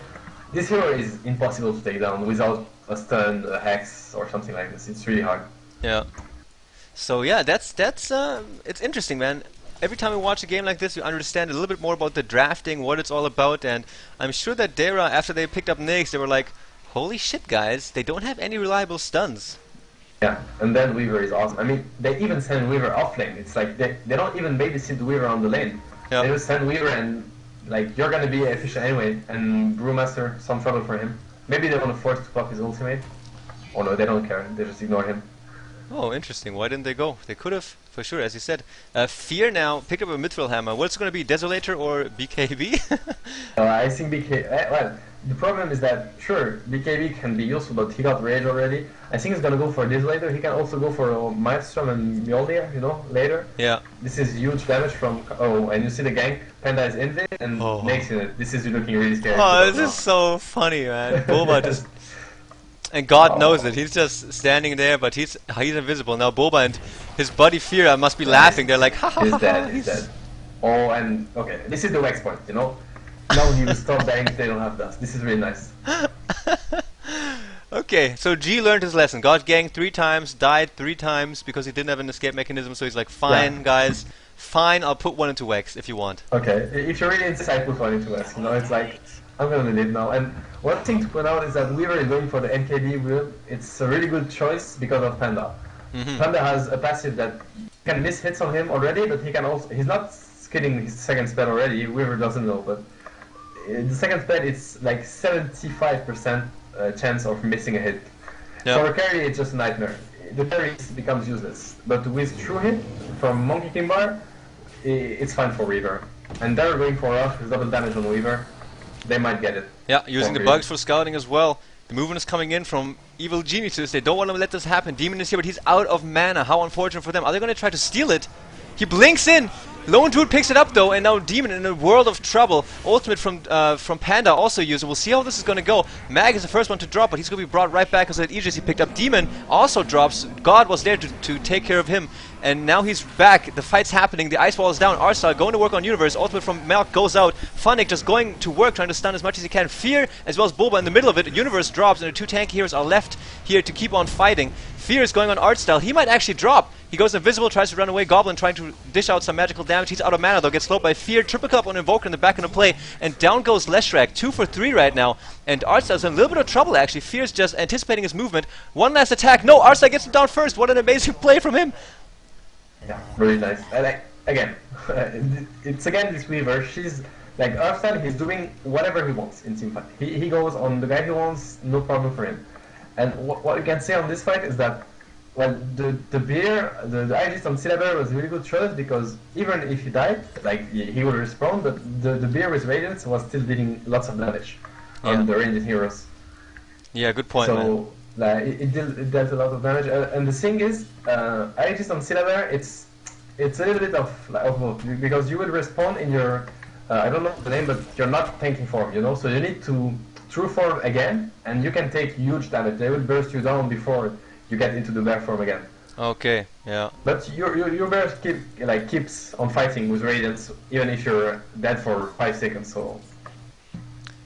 S3: this hero is impossible to take down without a stun, a hex, or something like this. It's really hard.
S1: Yeah. So yeah, that's it's interesting, man. Every time we watch a game like this, we understand a little bit more about the drafting, what it's all about, and I'm sure that Dara, after they picked up Nix, they were like, holy shit, guys, they don't have any reliable stuns.
S3: Yeah, and then Weaver is awesome. I mean, they even send Weaver off lane. It's like they don't even babysit the Weaver on the lane.
S1: Yeah.
S3: They just send Weaver and, like, you're gonna be efficient anyway, and Brewmaster, some trouble for him. Maybe they want to force to pop his ultimate. Oh no, they don't care. They just ignore him.
S1: Oh, interesting. Why didn't they go? They could have, for sure, as you said. Fear now picked up a Mithril Hammer. What's going to be, Desolator or BKB?
S3: I think BK... well, the problem is that, sure, BKB can be useful, but he got Rage already. I think he's gonna go for this later. He can also go for Maelstrom and Mjolnir, you know, later.
S1: Yeah.
S3: This is huge damage from... Oh, and you see the gank. Panda is in it and makes it. This is looking really scary.
S1: Oh, this is so funny, man. Boba just... And God knows it. He's just standing there, but he's invisible. Now Boba and his buddy Fear must be laughing. They're like, ha ha ha.
S3: He's dead, he's dead. Oh, and... Okay, this is the wax point, you know? Now he will stop dying if they don't have dust. This is really nice.
S1: Okay, so G learned his lesson. Got ganked 3 times, died 3 times because he didn't have an escape mechanism, so he's like, fine, guys, fine, I'll put 1 into Wax if you want.
S3: Okay, if you're really inside, put 1 into Wax. You know, it's like, I'm gonna live now. And one thing to point out is that Weaver is going for the MKB build. It's a really good choice because of Panda. Panda has a passive that can miss hits on him already, but he can also... He's not skidding his second spell already, Weaver doesn't know, but... The second spell, it's like 75% chance of missing a hit.
S1: Yep.
S3: For a carry, it's just a nightmare. The carry becomes useless. But with True Hit from Monkey King Bar, it's fine for Weaver. And they're going for Rush with double damage on Weaver. They might get it.
S1: Yeah, using the bugs for scouting as well. The movement is coming in from Evil Geniuses. They don't want to let this happen. Demon is here, but he's out of mana. How unfortunate for them. Are they going to try to steal it? He blinks in! Lone Dude picks it up though, and now Demon in a world of trouble. Ultimate from Panda also used. We'll see how this is going to go. Mag is the first one to drop, but he's going to be brought right back because that Aegis he picked up. Demon also drops. God was there to take care of him. And now he's back. The fight's happening. The ice wall is down. Arstar going to work on Universe. Ultimate from Malk goes out. Funnick just going to work, trying to stun as much as he can. Fear as well as Boba in the middle of it. Universe drops, and the 2 tanky heroes are left here to keep on fighting. Fear is going on art style. He might actually drop. He goes invisible, tries to run away. Goblin trying to dish out some magical damage. He's out of mana though. Gets slowed by Fear. Triple cup on Invoker in the back into play. And down goes Leshrac. 2 for 3 right now. And Artstyle's in a little bit of trouble actually. Fear's just anticipating his movement. One last attack. No, Artstyle gets him down first. What an amazing play from him.
S3: Yeah, very nice. Again, it's again this Weaver. She's like Artstyle. He's doing whatever he wants in team fight. He goes on the guy he wants. No problem for him. And what you can say on this fight is that, well, the beer, the Aegis on Syllaber was a really good choice because even if he died, like he would respawn, but the beer with Radiance was still dealing lots of damage on the ranged heroes.
S1: Yeah, good point,
S3: so, man. It dealt a lot of damage. And the thing is, Aegis on Syllaber, it's a little bit of both because you will respawn in your, I don't know the name, but you're not tanking form, you know, so you need to true form again, and you can take huge damage. They will burst you down before you get into the bear form again.
S1: Okay, yeah.
S3: But your bear keeps on fighting with Radiance, even if you're dead for 5 seconds, so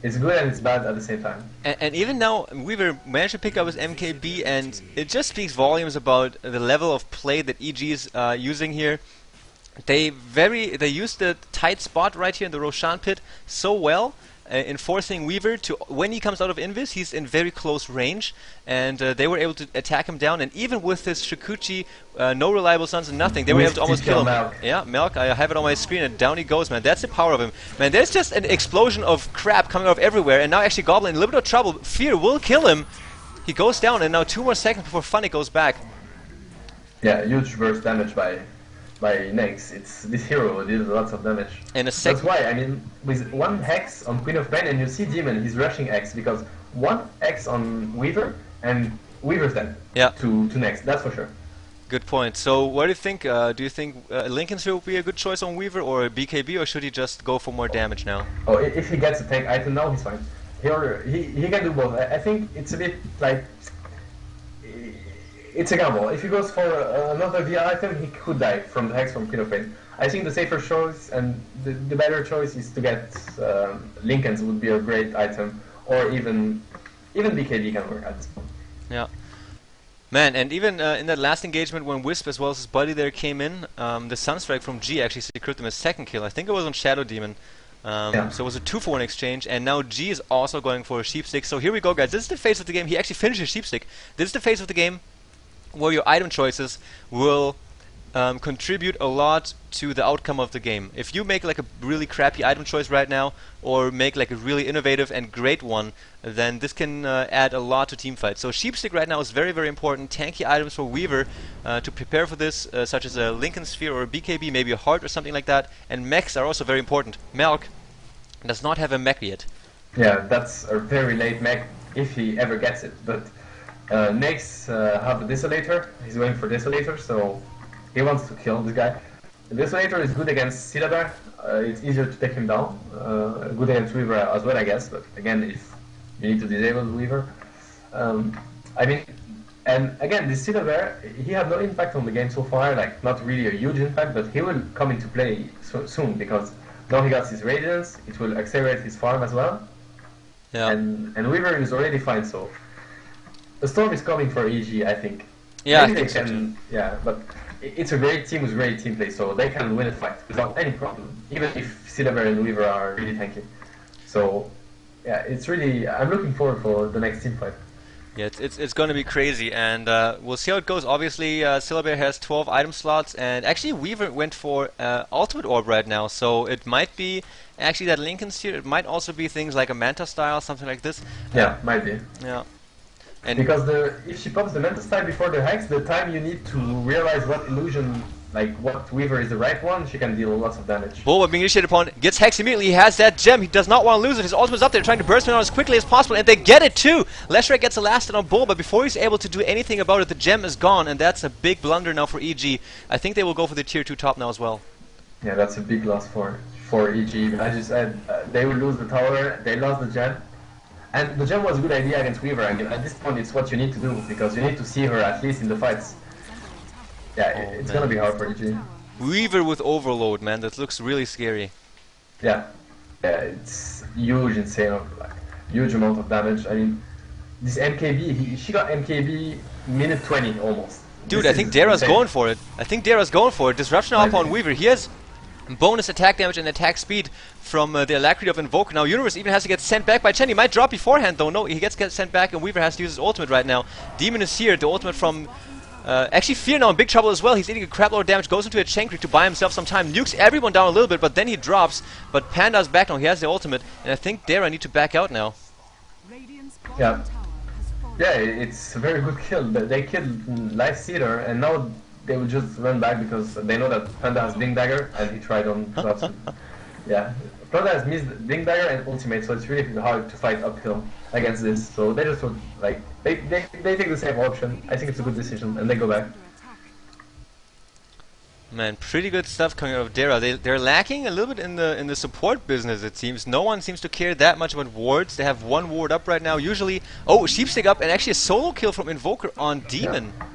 S3: it's good and it's bad at the same time.
S1: And even now, Weaver managed to pick up his MKB, and it just speaks volumes about the level of play that EG is using here. They used the tight spot right here in the Roshan pit so well, in forcing Weaver to, when he comes out of Invis, he's in very close range, and they were able to attack him down, and even with this Shikuchi, no reliable stuns and nothing, they were able to almost kill him.
S3: Malk.
S1: Yeah, Malk, I have it on my screen, and down he goes, man. That's the power of him. Man, there's just an explosion of crap coming out of everywhere, and now actually Goblin in a little bit of trouble. Fear will kill him. He goes down, and now 2 more seconds before Funny goes back.
S3: Yeah, huge burst damage by Nex. It's this hero deals lots of damage.
S1: And
S3: that's why, I mean, with 1 Hex on Queen of Pain, and you see Demon, he's rushing X, because 1 X on Weaver, and Weaver's dead to Nex, that's for sure.
S1: Good point. So what do you think? Do you think Lincoln Sphere would be a good choice on Weaver or BKB, or should he just go for more damage now?
S3: Oh, if he gets a tank item now, he's fine. He can do both. I think it's a bit like... It's a gamble. If he goes for another VR item, he could die from the Hex from Queen of Pain. I think the safer choice and the better choice is to get Lincoln's would be a great item, or even BKB can work at this point.
S1: Yeah. Man, and even in that last engagement when Wisp as well as his buddy there came in, the Sunstrike from G actually secured them a 2nd kill. I think it was on Shadow Demon. So it was a 2-for-1 exchange, and now G is also going for a Sheepstick. So here we go, guys. This is the phase of the game. He actually finishes Sheepstick. This is the phase of the game where your item choices will contribute a lot to the outcome of the game. If you make like a really crappy item choice right now, or make like a really innovative and great one, then this can add a lot to teamfights. So Sheepstick right now is very, very important. Tanky items for Weaver to prepare for this, such as a Lincoln Sphere or a BKB, maybe a Heart or something like that. And mechs are also very important. Malk does not have a mech yet.
S3: Yeah, that's a very late mech if he ever gets it. But Nax have a Desolator. He's going for Desolator, so he wants to kill this guy. The Desolator is good against Syllabar. It's easier to take him down. Good against Weaver as well, I guess. But again, if you need to disable the Weaver. I mean, and again, this Syllabar, he had no impact on the game so far. Like, not really a huge impact, but he will come into play soon because now he got his Radiance. It will accelerate his farm as well.
S1: Yeah.
S3: And Weaver is already fine, so the storm is coming for EG, I think.
S1: Yeah,
S3: Maybe
S1: I think
S3: they
S1: so too.
S3: can. Yeah, but it's a great team with great team play, so they can win a fight without any problem, even if Silver and Weaver are really tanky. So yeah, it's really. I'm looking forward for the next team fight.
S1: Yeah, it's going to be crazy, and we'll see how it goes. Obviously, Syllabar has 12 item slots, and actually Weaver went for Ultimate Orb right now, so it might be actually that Lincoln's here. It might also be things like a Manta style, something like this.
S3: Yeah, might be.
S1: Yeah. And
S3: because if she pops the Manta style before the Hex, the time you need to realize what illusion, like what Weaver is the right one, she can deal lots of damage.
S1: Bulba being initiated upon gets Hex immediately. He has that gem. He does not want to lose it. His ultimate's up there trying to burst him out as quickly as possible, and they get it too. Leshrac gets a last hit on Bulba. Before he's able to do anything about it, the gem is gone, and that's a big blunder now for EG. I think they will go for the tier 2 top now as well.
S3: Yeah, that's a big loss for EG. I just said they will lose the tower. They lost the gem. And the gem was a good idea against Weaver. I mean, at this point, it's what you need to do because you need to see her at least in the fights. Yeah, it's gonna be hard for EG.
S1: Weaver with Overload, man, that looks really scary.
S3: Yeah, it's huge, insane, like huge amount of damage. I mean, this MKB, she got MKB minute 20 almost.
S1: Dude, I think Dara's going for it. Disruption up on Weaver. He has bonus attack damage and attack speed from the Alacrity of Invoker. Now Universe even has to get sent back by Chen. He might drop beforehand though. No, he gets sent back and Weaver has to use his ultimate right now. Demon is here, the ultimate from... actually Fear now in big trouble as well. He's eating a crap load of damage, goes into a Chen Creep to buy himself some time, nukes everyone down a little bit, but then he drops. But Panda's back now, he has the ultimate, and I think Dara need to back out now.
S3: Yeah. Yeah, it's a very good kill. They killed Life Seeder, and now they will just run back because they know that Panda has Blink Dagger, and he tried on Platson. Yeah, Panda has missed Blink Dagger and Ultimate, so it's really hard to fight uphill against this. So they just would, like, they take the safe option. I think it's a good decision, and they go back.
S1: Man, pretty good stuff coming out of Dara. They're lacking a little bit in the support business, it seems. No one seems to care that much about wards. They have one ward up right now. Usually, oh, Sheepstick up, and actually a solo kill from Invoker on Demon.
S3: Yeah.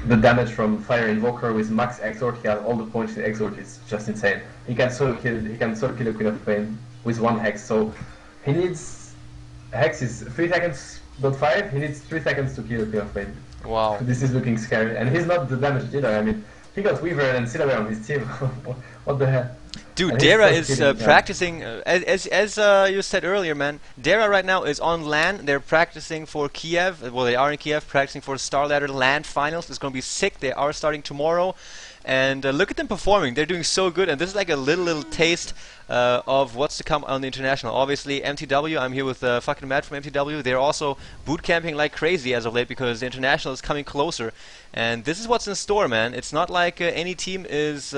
S3: The damage from Fire Invoker with max Exort, he has all the points in Exort, is just insane. He can solo kill a Queen of Pain with one Hex, so he needs... Hex is 3 seconds, dot 5, he needs 3 seconds to kill a Queen of Pain.
S1: Wow.
S3: This is looking scary, and he's not the damage dealer. I mean, he got Weaver and Silver on his team. What the hell?
S1: Dude, Dara is practicing, as you said earlier, man. Dara right now is on LAN. They're practicing for Kiev. Well, they are in Kiev, practicing for Star Ladder LAN finals. It's going to be sick. They are starting tomorrow. And look at them performing. They're doing so good. And this is like a little taste of what's to come on the international. Obviously, mTw. I'm here with 7ckngMad from mTw. They're also boot camping like crazy as of late because the international is coming closer. And this is what's in store, man. It's not like any team is...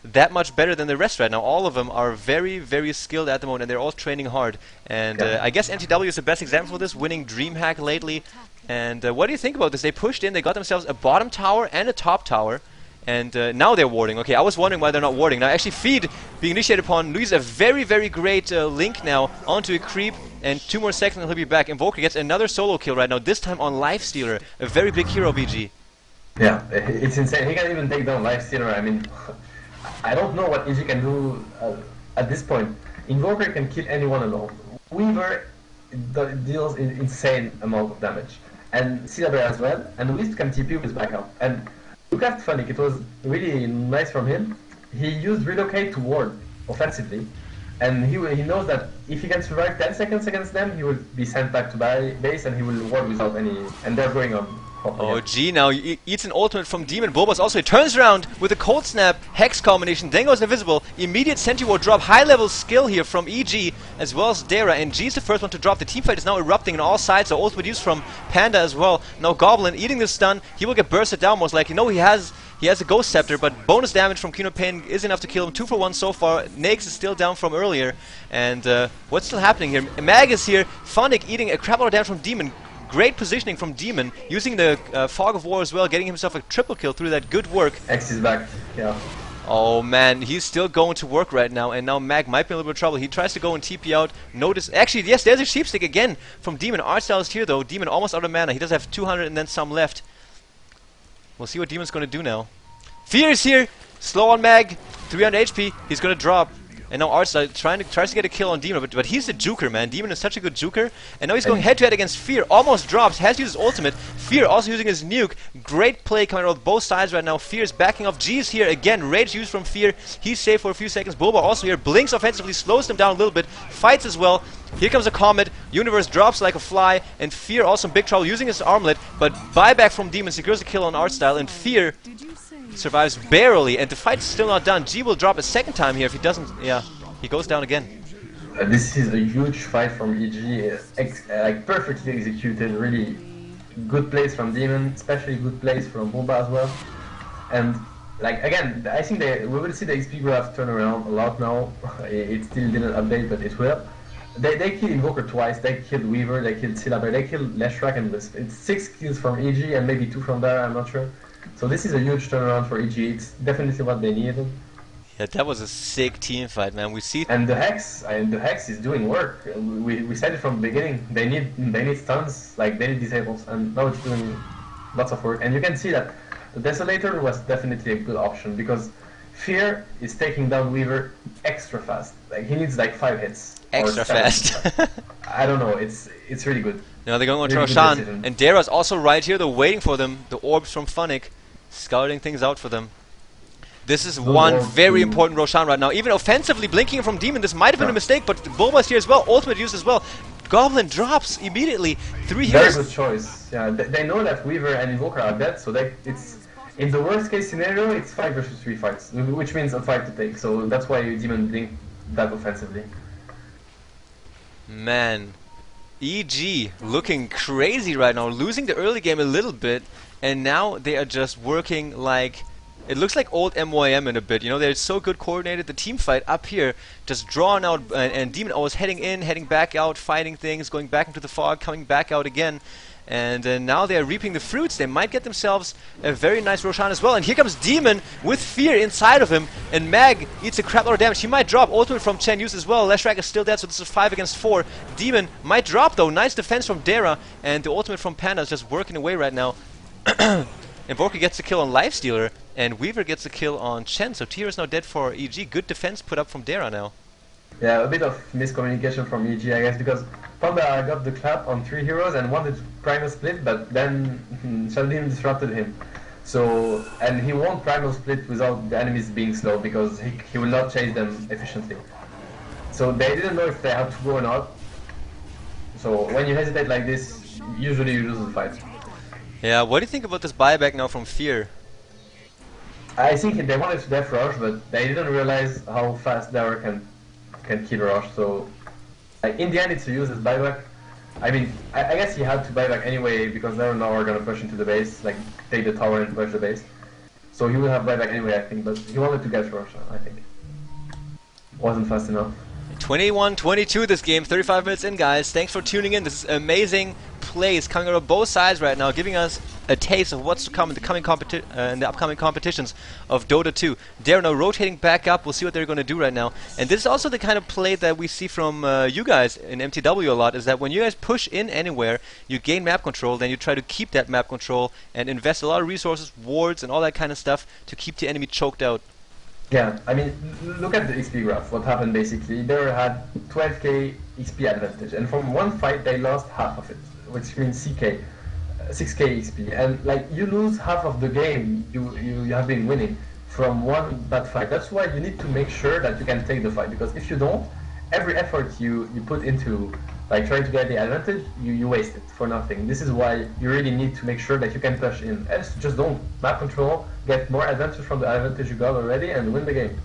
S1: that much better than the rest right now. All of them are very, very skilled at the moment, and they're all training hard. And I guess mTw is the best example of this, winning DreamHack lately. And what do you think about this? They pushed in, they got themselves a bottom tower and a top tower, and now they're warding. Okay, I was wondering why they're not warding. Now, actually, Feed being initiated upon Luis, a very, very great link now onto a creep, and 2 more seconds and he'll be back. Invoker gets another solo kill right now, this time on Lifestealer, a very big hero, BG.
S3: Yeah, it's insane. He can even take down Lifestealer. I mean... I don't know what EG can do at this point. Invoker can kill anyone alone. Weaver deals an insane amount of damage. And Silver as well. And Wisp can TP with backup. And look at Funnick, it was really nice from him. He used Relocate to ward offensively. And he knows that if he can survive 10 seconds against them, he will be sent back to base and he will ward without any... And they're going on.
S1: Oh, G now eats an ultimate from Demon. Bulbas also he turns around with a Cold Snap Hex combination, then goes invisible. Immediate Sentry Ward drop, high level skill here from EG as well as Dara. And G's the first one to drop. The teamfight is now erupting on all sides. So ultimate use from Panda as well. Now Goblin eating the stun. He will get bursted down most likely. No, he has He has a Ghost Scepter, but bonus damage from Kino Pain is enough to kill him. 2 for 1 so far. Naix is still down from earlier. And what's still happening here? Mag is here. Phonic eating a crap load of damage from Demon. Great positioning from Demon, using the Fog of War as well, getting himself a triple kill through that. Good work.
S3: X is back, yeah.
S1: Oh man, he's still going to work right now, and now Mag might be in a little bit of trouble. He tries to go and TP out. Notice, actually, yes, there's a Sheepstick again from Demon. Artstyle is here though. Demon almost out of mana. He does have 200 and then some left. We'll see what Demon's going to do now. Fear is here. Slow on Mag. 300 HP. He's going to drop. And now Artstyle tries to get a kill on Demon, but he's a juker, man. Demon is such a good juker. And now he's going head-to-head against Fear. Almost drops. Has used his ultimate. Fear also using his nuke. Great play coming out of both sides right now. Fear is backing off. G is here again. Rage used from Fear. He's safe for a few seconds. Boba also here. Blinks offensively. Slows them down a little bit. Fights as well. Here comes a Comet. Universe drops like a fly. And Fear also in big trouble using his armlet. But buyback from Demon secures the kill on Artstyle. And Fear survives barely. And the fight's still not done. G will drop a second time here if he doesn't... Yeah. He goes down again.
S3: This is a huge fight from EG, like perfectly executed, really good plays from Demon, especially good plays from Boba as well. And like again, I think we will see the XP graph turn around a lot now. It still didn't update, but it will. They killed Invoker twice, they killed Weaver, they killed Syllaber, they killed Leshrac and Wisp. It's 6 kills from EG and maybe 2 from Dara, I'm not sure. So this is a huge turnaround for EG, it's definitely what they needed.
S1: Yeah, that was a sick team fight, man. We see.
S3: And the Hex is doing work. We said it from the beginning. They need stuns, like they need disables, and now it's doing lots of work. And you can see that the Desolator was definitely a good option because Fear is taking down Weaver extra fast. Like he needs like 5 hits.
S1: Extra fast.
S3: I don't know. It's really good.
S1: Now they're going on
S3: Really
S1: Roshan, and Dara's also right here. They're waiting for them. The orbs from Phonic, scouting things out for them. This is one very important Roshan right now. Even offensively blinking from Demon, this might have been a mistake, but Boba's here as well. Ultimate use as well. Goblin drops immediately. 3 heroes.
S3: Very good choice. Yeah, they know that Weaver and Invoker are dead, so it's in the worst case scenario, it's 5 versus 3 fights, which means a fight to take. So that's why Demon blinked that offensively.
S1: Man, EG looking crazy right now, losing the early game a little bit, and now they are just working like... It looks like old MYM in a bit, you know, they're so good coordinated. The team fight up here, just drawn out, and Demon always heading in, heading back out, fighting things, going back into the fog, coming back out again. And now they're reaping the fruits. They might get themselves a very nice Roshan as well. And here comes Demon with Fear inside of him, and Mag eats a crap load of damage. He might drop. Ultimate from Chen used as well. Leshrac is still dead, so this is 5 against 4. Demon might drop though. Nice defense from Dara, and the ultimate from Panda is just working away right now. Invoker gets a kill on Lifestealer, and Weaver gets a kill on Chen, so Tyr is now dead for EG. Good defense put up from Dara now. Yeah,
S3: a bit of miscommunication from EG, I guess, because Panda got the clap on 3 heroes and wanted Primal Split, but then Shaldim disrupted him. So, and he won't Primal Split without the enemies being slow, because he will not chase them efficiently. So they didn't know if they had to go or not. So when you hesitate like this, usually you lose the fight.
S1: Yeah, what do you think about this buyback now from Fear?
S3: I think they wanted to def rush, but they didn't realize how fast Dara can kill rush. So, like, in the end, it's a useless buyback. I mean, I guess he had to buyback anyway because Dara now are gonna push into the base, like take the tower and push the base. So he will have buyback anyway, I think. But he wanted to get rush, I think. Wasn't fast enough.
S1: 21-22 this game, 35 minutes in, guys. Thanks for tuning in. This is amazing plays coming out of both sides right now, giving us a taste of what's to come in the upcoming competitions of Dota 2. They're now rotating back up. We'll see what they're going to do right now. And this is also the kind of play that we see from you guys in mTw a lot, is that when you guys push in anywhere, you gain map control, then you try to keep that map control and invest a lot of resources, wards, and all that kind of stuff to keep the enemy choked out.
S3: Yeah, I mean, look at the XP graph. What happened basically, they had 12k XP advantage, and from one fight they lost half of it, which means 6k XP. And like, you lose half of the game you have been winning from one bad fight. That's why you need to make sure that you can take the fight, because if you don't, every effort you put into like trying to get the advantage, you waste it for nothing. This is why you really need to make sure that you can push in. Else, just don't map control, get more advantage from the advantage you got already, and win the game.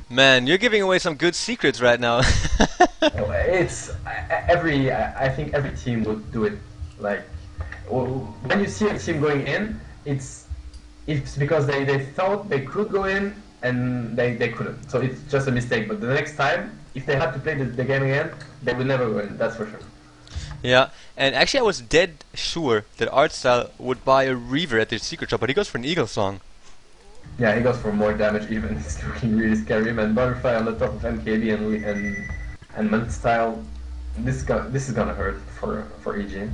S1: Man, you're giving away some good secrets right now.
S3: It's I think every team would do it. Like, when you see a team going in, it's it's because they thought they could go in and they couldn't. So it's just a mistake. But the next time, if they had to play the game again, they would never win. That's for sure.
S1: Yeah, and actually I was dead sure that Artstyle would buy a Reaver at the secret shop, but he goes for an Eagle Song.
S3: Yeah, he goes for more damage even. It's looking really scary. And Butterfly on the top of MKB and mTw. This is gonna hurt for EG.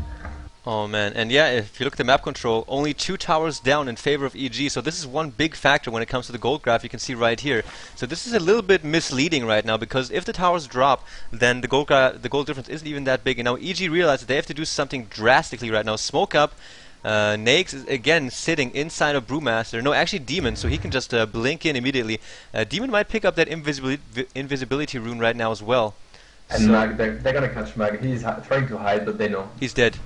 S1: Oh man, and yeah, if you look at the map control, only 2 towers down in favor of EG, so this is one big factor when it comes to the gold graph you can see right here. So this is a little bit misleading right now, because if the towers drop, then the gold difference isn't even that big, and now EG realizes they have to do something drastically right now. Smoke up, Nakes is again sitting inside of Brewmaster, no actually Demon, so he can just blink in immediately. Demon might pick up that invisibility rune right now as well.
S3: And so Mag, they're gonna catch Mag, he's trying to hide, but they know.
S1: He's dead.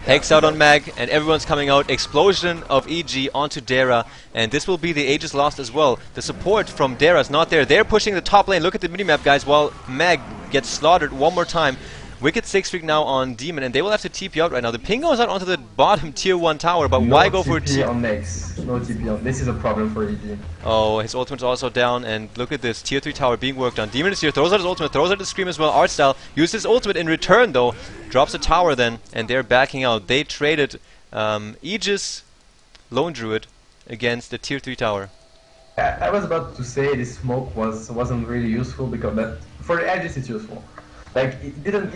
S1: Hex out on Mag, and everyone's coming out. Explosion of EG onto Dara, and this will be the Aegis lost as well. The support from Dara is not there. They're pushing the top lane. Look at the minimap, guys, while Mag gets slaughtered one more time. Wicked 6-streak now on Demon, and they will have to TP out right now. The ping goes out onto the bottom tier 1 tower, but
S3: no
S1: why go
S3: TP
S1: for TP
S3: on Nakes? No TP on. This is a problem for EG.
S1: Oh, his ultimate's also down, and look at this tier 3 tower being worked on. Demon is here, throws out his ultimate, throws out the Scream as well. Artstyle uses his ultimate in return though, drops a tower then, and they're backing out. They traded Aegis Lone Druid against the tier 3 tower.
S3: I was about to say this smoke wasn't really useful, because for the Aegis it's useful. Like, it didn't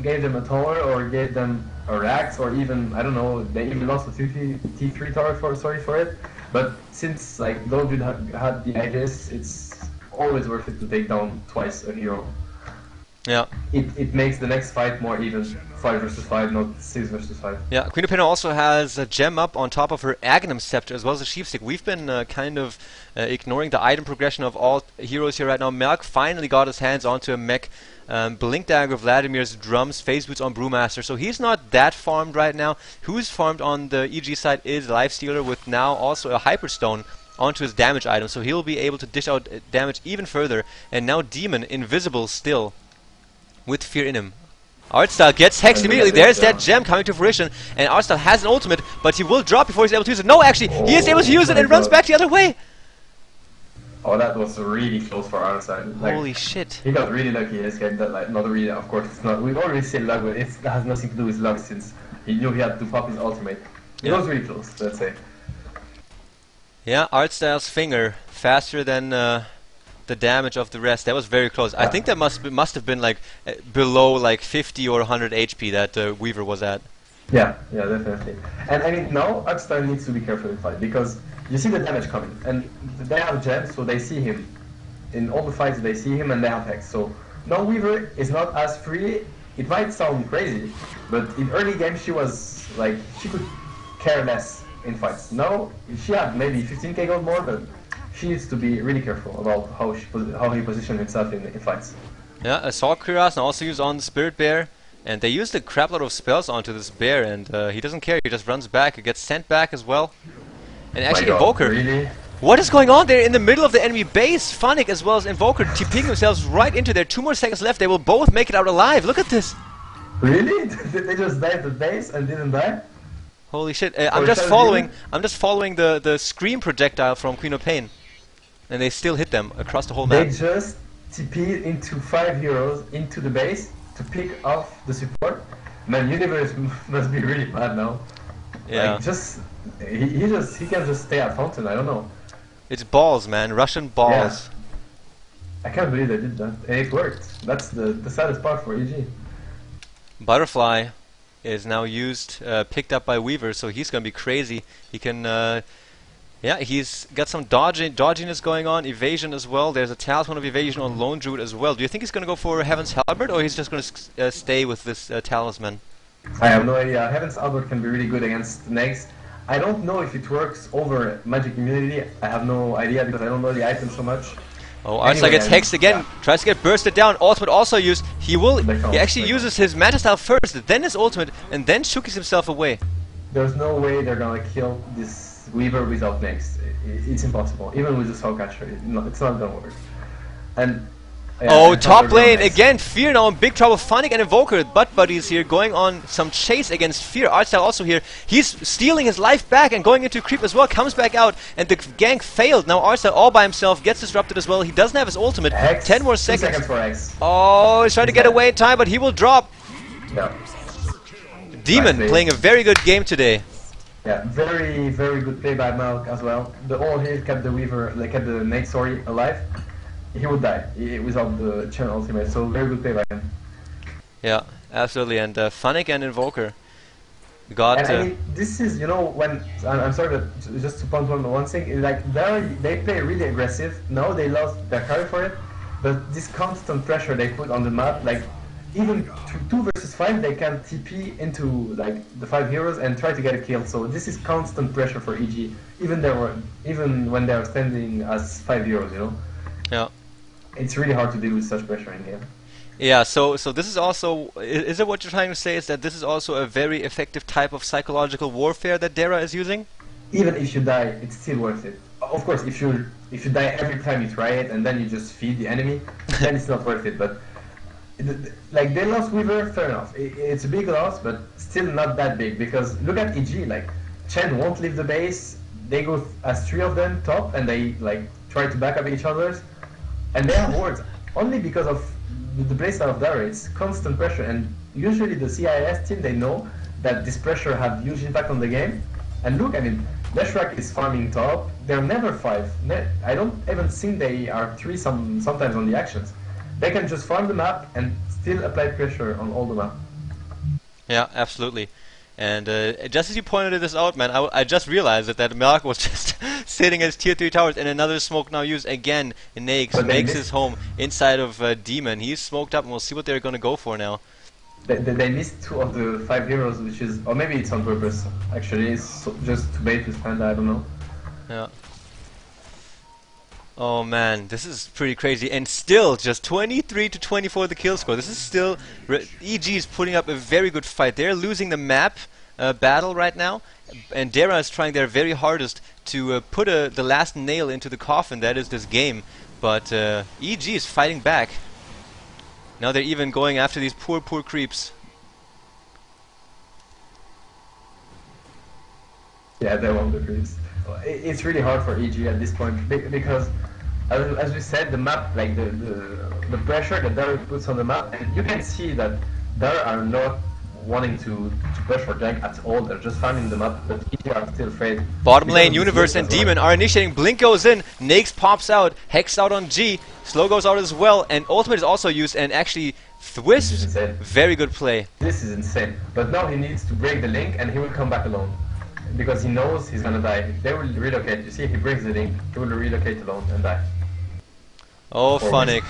S3: gave them a tower or gave them a Rax, or even, I don't know, they even lost a T3 tower sorry for it. But since like Lone Druid had the Aegis, it's always worth it to take down twice a hero.
S1: Yeah.
S3: It makes the next fight more even. 5 versus 5, not 6 versus 5.
S1: Yeah, Queen of Pain also has a gem up on top of her Aghanim Scepter as well as a Sheep Stick. We've been kind of ignoring the item progression of all heroes here right now. Melk finally got his hands onto a mech. Blink Dagger, Vladimir's drums, Phase Boots on Brewmaster, so he's not that farmed right now. Who's farmed on the EG side is Lifestealer, with now also a Hyperstone onto his damage item, so he'll be able to dish out damage even further. And now Demon, invisible still, with Fear in him. Artstyle gets hexed immediately. There's that gem coming to fruition, and Artstyle has an ultimate, but he will drop before he's able to use it. No, actually, he is able to use it and runs back the other way.
S3: Oh, that was really close for Artstyle. Like,
S1: holy shit.
S3: He got really lucky. He escaped that, like, not really, of course, it's not. We already say luck, but it has nothing to do with luck, since he knew he had to pop his ultimate. It was really close, let's say.
S1: Yeah, Artstyle's finger faster than the damage of the rest. That was very close. I think that must have been like below like 50 or 100 HP that Weaver was at.
S3: Yeah, definitely. And I mean, now Artstyle needs to be careful in fight, because you see the damage coming, and they have gems, so they see him. In all the fights they see him, and they have Hex. So now Weaver is not as free. It might sound crazy, but in early game she was like, she could care less in fights. Now she had maybe 15k gold more, but she needs to be really careful about how he positions himself in fights.
S1: Yeah, Assault Cuirass and also used on the Spirit Bear, and they used a crap load of spells onto this bear, and he doesn't care, he just runs back, he gets sent back as well. And actually Invoker,
S3: really?
S1: What is going on there in the middle of the enemy base? Funnick as well as Invoker TPing themselves right into there. 2 more seconds left, they will both make it out alive, look at this!
S3: Really? They just died the base and didn't die?
S1: Holy shit, I'm just following the Scream projectile from Queen of Pain. And they still hit them across the whole map.
S3: They just TP'd into 5 heroes into the base to pick off the support. Man, Universe must be really bad now.
S1: Yeah.
S3: Like, he can just stay at Fountain, I don't know.
S1: It's balls, man, Russian balls.
S3: Yeah. I can't believe they did that. And it worked. That's the saddest part for EG.
S1: Butterfly is now used, picked up by Weaver, so he's gonna be crazy. He can yeah, he's got some dodginess going on, evasion as well. There's a Talisman of Evasion on Lone Druid as well. Do you think he's going to go for Heaven's Halberd, or he's just going to stay with this Talisman?
S3: I have no idea. Heaven's Halberd can be really good against Negs. I don't know if it works over Magic Immunity. I have no idea, because I don't know the item so much.
S1: Oh, Artstyle gets hexed again, tries to get bursted down. Ultimate also used. He actually uses his Manta Style first, then his ultimate, and then shooks himself away.
S3: There's no way they're going to kill this Weaver without Next. It's impossible. Even with the Soul Catcher, it's not gonna work. And Yeah,
S1: Oh,
S3: and
S1: top
S3: Thunderbird
S1: lane
S3: next.
S1: again. Fear now in big trouble. Funnick and Invoker, butt buddies here, going on some chase against Fear. Artstyle also here. He's stealing his life back and going into creep as well. Comes back out, and the gank failed. Now Artstyle all by himself gets disrupted as well. He doesn't have his ultimate.
S3: X,
S1: 10 more
S3: 2
S1: seconds.
S3: seconds for X.
S1: Oh, he's trying to get away in time, but he will drop.
S3: Yeah.
S1: Demon
S3: Nice
S1: playing a very good game today.
S3: Yeah, very, very good play by Malk as well. The all here kept the Weaver, like kept the Nate, sorry, alive. He would die without the Chen ultimate, so very good play by him.
S1: Yeah, absolutely. And Funnick and Invoker got.
S3: And I mean, this is, you know, when I'm sorry, but just to point on one thing, is like they play really aggressive. Now they lost their carry for it, but this constant pressure they put on the map, like even 2 versus 5, they can TP into like the 5 heroes and try to get a kill. So this is constant pressure for EG, even when they are standing as 5 heroes, you know.
S1: Yeah.
S3: It's really hard to deal with such pressure in game.
S1: Yeah, so this is also, is it what you're trying to say, is that this is also a very effective type of psychological warfare that Dara is using?
S3: Even if you die, it's still worth it. Of course, if you die every time you try it and then you just feed the enemy, then it's not worth it. But like they lost Weaver, fair enough. It's a big loss, but still not that big, because look at EG. Like Chen won't leave the base. They go as 3 of them top, and they like try to back up each other's, and they have wards only because of the playstyle of Dara. It's constant pressure, and usually the CIS team, they know that this pressure have huge impact on the game. And look, I mean, Leshrac is farming top. They're never 5. I don't even think they are 3 sometimes on the actions. They can just farm the map and still apply pressure on all the map.
S1: Yeah, absolutely. And just as you pointed this out, man, I just realized that Malk was just sitting as tier 3 towers, and another smoke now used again. Nakes makes his home inside of Demon. He's smoked up, and we'll see what they're going to go for now.
S3: They missed 2 of the 5 heroes, which is, or maybe it's on purpose. Actually, it's just to bait with Panda. I don't know.
S1: Yeah. Oh man, this is pretty crazy, and still just 23 to 24 the kill score. This is still EG is putting up a very good fight. They're losing the map battle right now, and Dara is trying their very hardest to put the last nail into the coffin that is this game. But EG is fighting back. Now they're even going after these poor creeps.
S3: Yeah, they want the creeps. It's really hard for EG at this point because, as we said, the map, like the pressure that Dara puts on the map, and you can see that Dara are not wanting to push or gank at all. They're just farming the map, but EG are still afraid.
S1: Bottom lane, Universe and Demon are initiating. Blink goes in, Nakes pops out, Hex out on G, Slow goes out as well, and Ultimate is also used, and actually Thwisp, very good play.
S3: This is insane. But now he needs to break the link, and he will come back alone. Because he knows he's gonna die. They will relocate. You see, if he breaks the link, he will relocate alone and die.
S1: Oh, Funnick.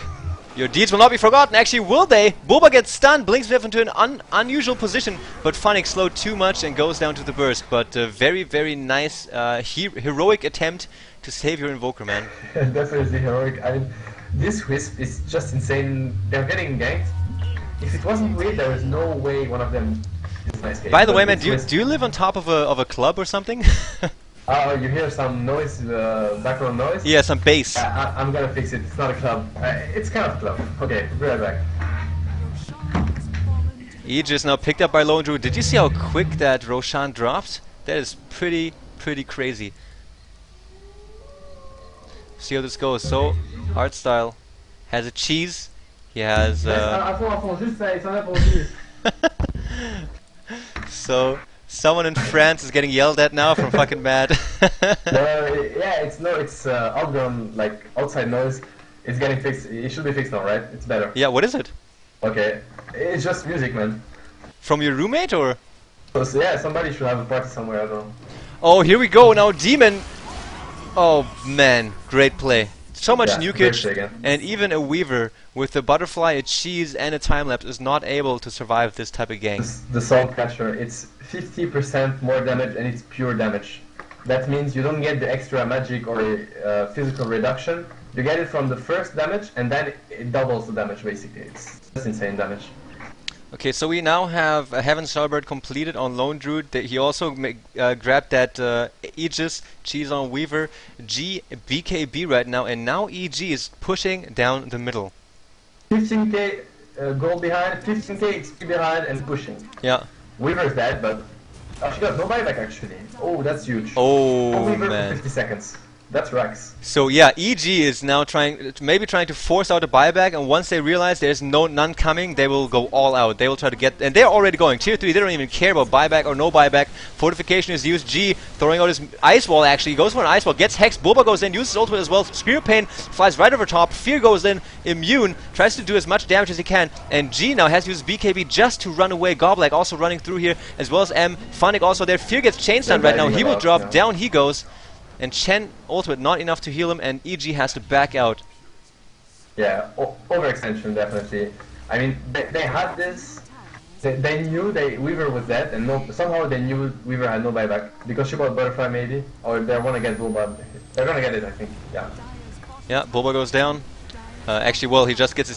S1: Your deeds will not be forgotten. Actually, will they? Bulba gets stunned, blinks into an unusual position, but Funnick slowed too much and goes down to the burst. But very, very nice, heroic attempt to save your Invoker, man.
S3: Definitely heroic. I mean, this Wisp is just insane. They're getting ganked. If it wasn't weird, there is no way one of them. Nice.
S1: By the way, man, do you live on top of a club or something?
S3: Oh, you hear some noise, background noise?
S1: Yeah, some bass.
S3: I'm gonna fix it. It's not a club. It's kind of a club. Okay, be right back.
S1: Aegis now picked up by Lone Druid. Did you see how quick that Roshan dropped? That is pretty crazy. See how this goes. So, Artstyle has a cheese. He has. So, someone in France is getting yelled at now from fucking Mad.
S3: Yeah, it's outgrown, like outside noise. It's getting fixed. It should be fixed now, right? It's better.
S1: Yeah, what is it?
S3: Okay, it's just music, man.
S1: From your roommate, or?
S3: So yeah, somebody should have a party somewhere. I don't know.
S1: Oh, here we go now, Demon. Oh man, great play. So much nukage, and even a Weaver with the butterfly, a cheese, and a time lapse is not able to survive this type of gang.
S3: The Soul Catcher, it's 50% more damage, and it's pure damage. That means you don't get the extra magic or physical reduction. You get it from the first damage, and then it doubles the damage basically. It's just insane damage.
S1: Okay, so we now have Heaven Starbird completed on Lone Druid. He also grabbed that Aegis, cheese on Weaver, G, BKB right now, and now EG is pushing down the middle.
S3: 15k gold behind, 15k XP behind, and pushing.
S1: Yeah.
S3: Weaver's dead, but she got no buyback actually. Oh, that's huge.
S1: Oh,
S3: Weaver
S1: man.
S3: for 50 seconds. That's Rex.
S1: So yeah, EG is now maybe trying to force out a buyback, and once they realize there's none coming, they will go all out. They will try to get, and they're already going tier 3. They don't even care about buyback or no buyback. Fortification is used. G throwing out his ice wall. Actually, he goes for an ice wall, gets Hex. Boba goes in, uses ultimate as well. Spear Pain flies right over top. Fear goes in, immune, tries to do as much damage as he can, and G now has to use BKB just to run away. Goblak also running through here, as well as M. Funnick also there. Fear gets chain stunned right now. He will drop. Down he goes. And Chen ultimate not enough to heal him, and EG has to back out.
S3: Yeah, overextension definitely. I mean, they had this. They knew Weaver was dead, and somehow they knew Weaver had no buyback because she bought Butterfly maybe, or they want to get Boba. They're gonna get it, I think. Yeah.
S1: Yeah, Boba goes down. Actually, well, he just gets his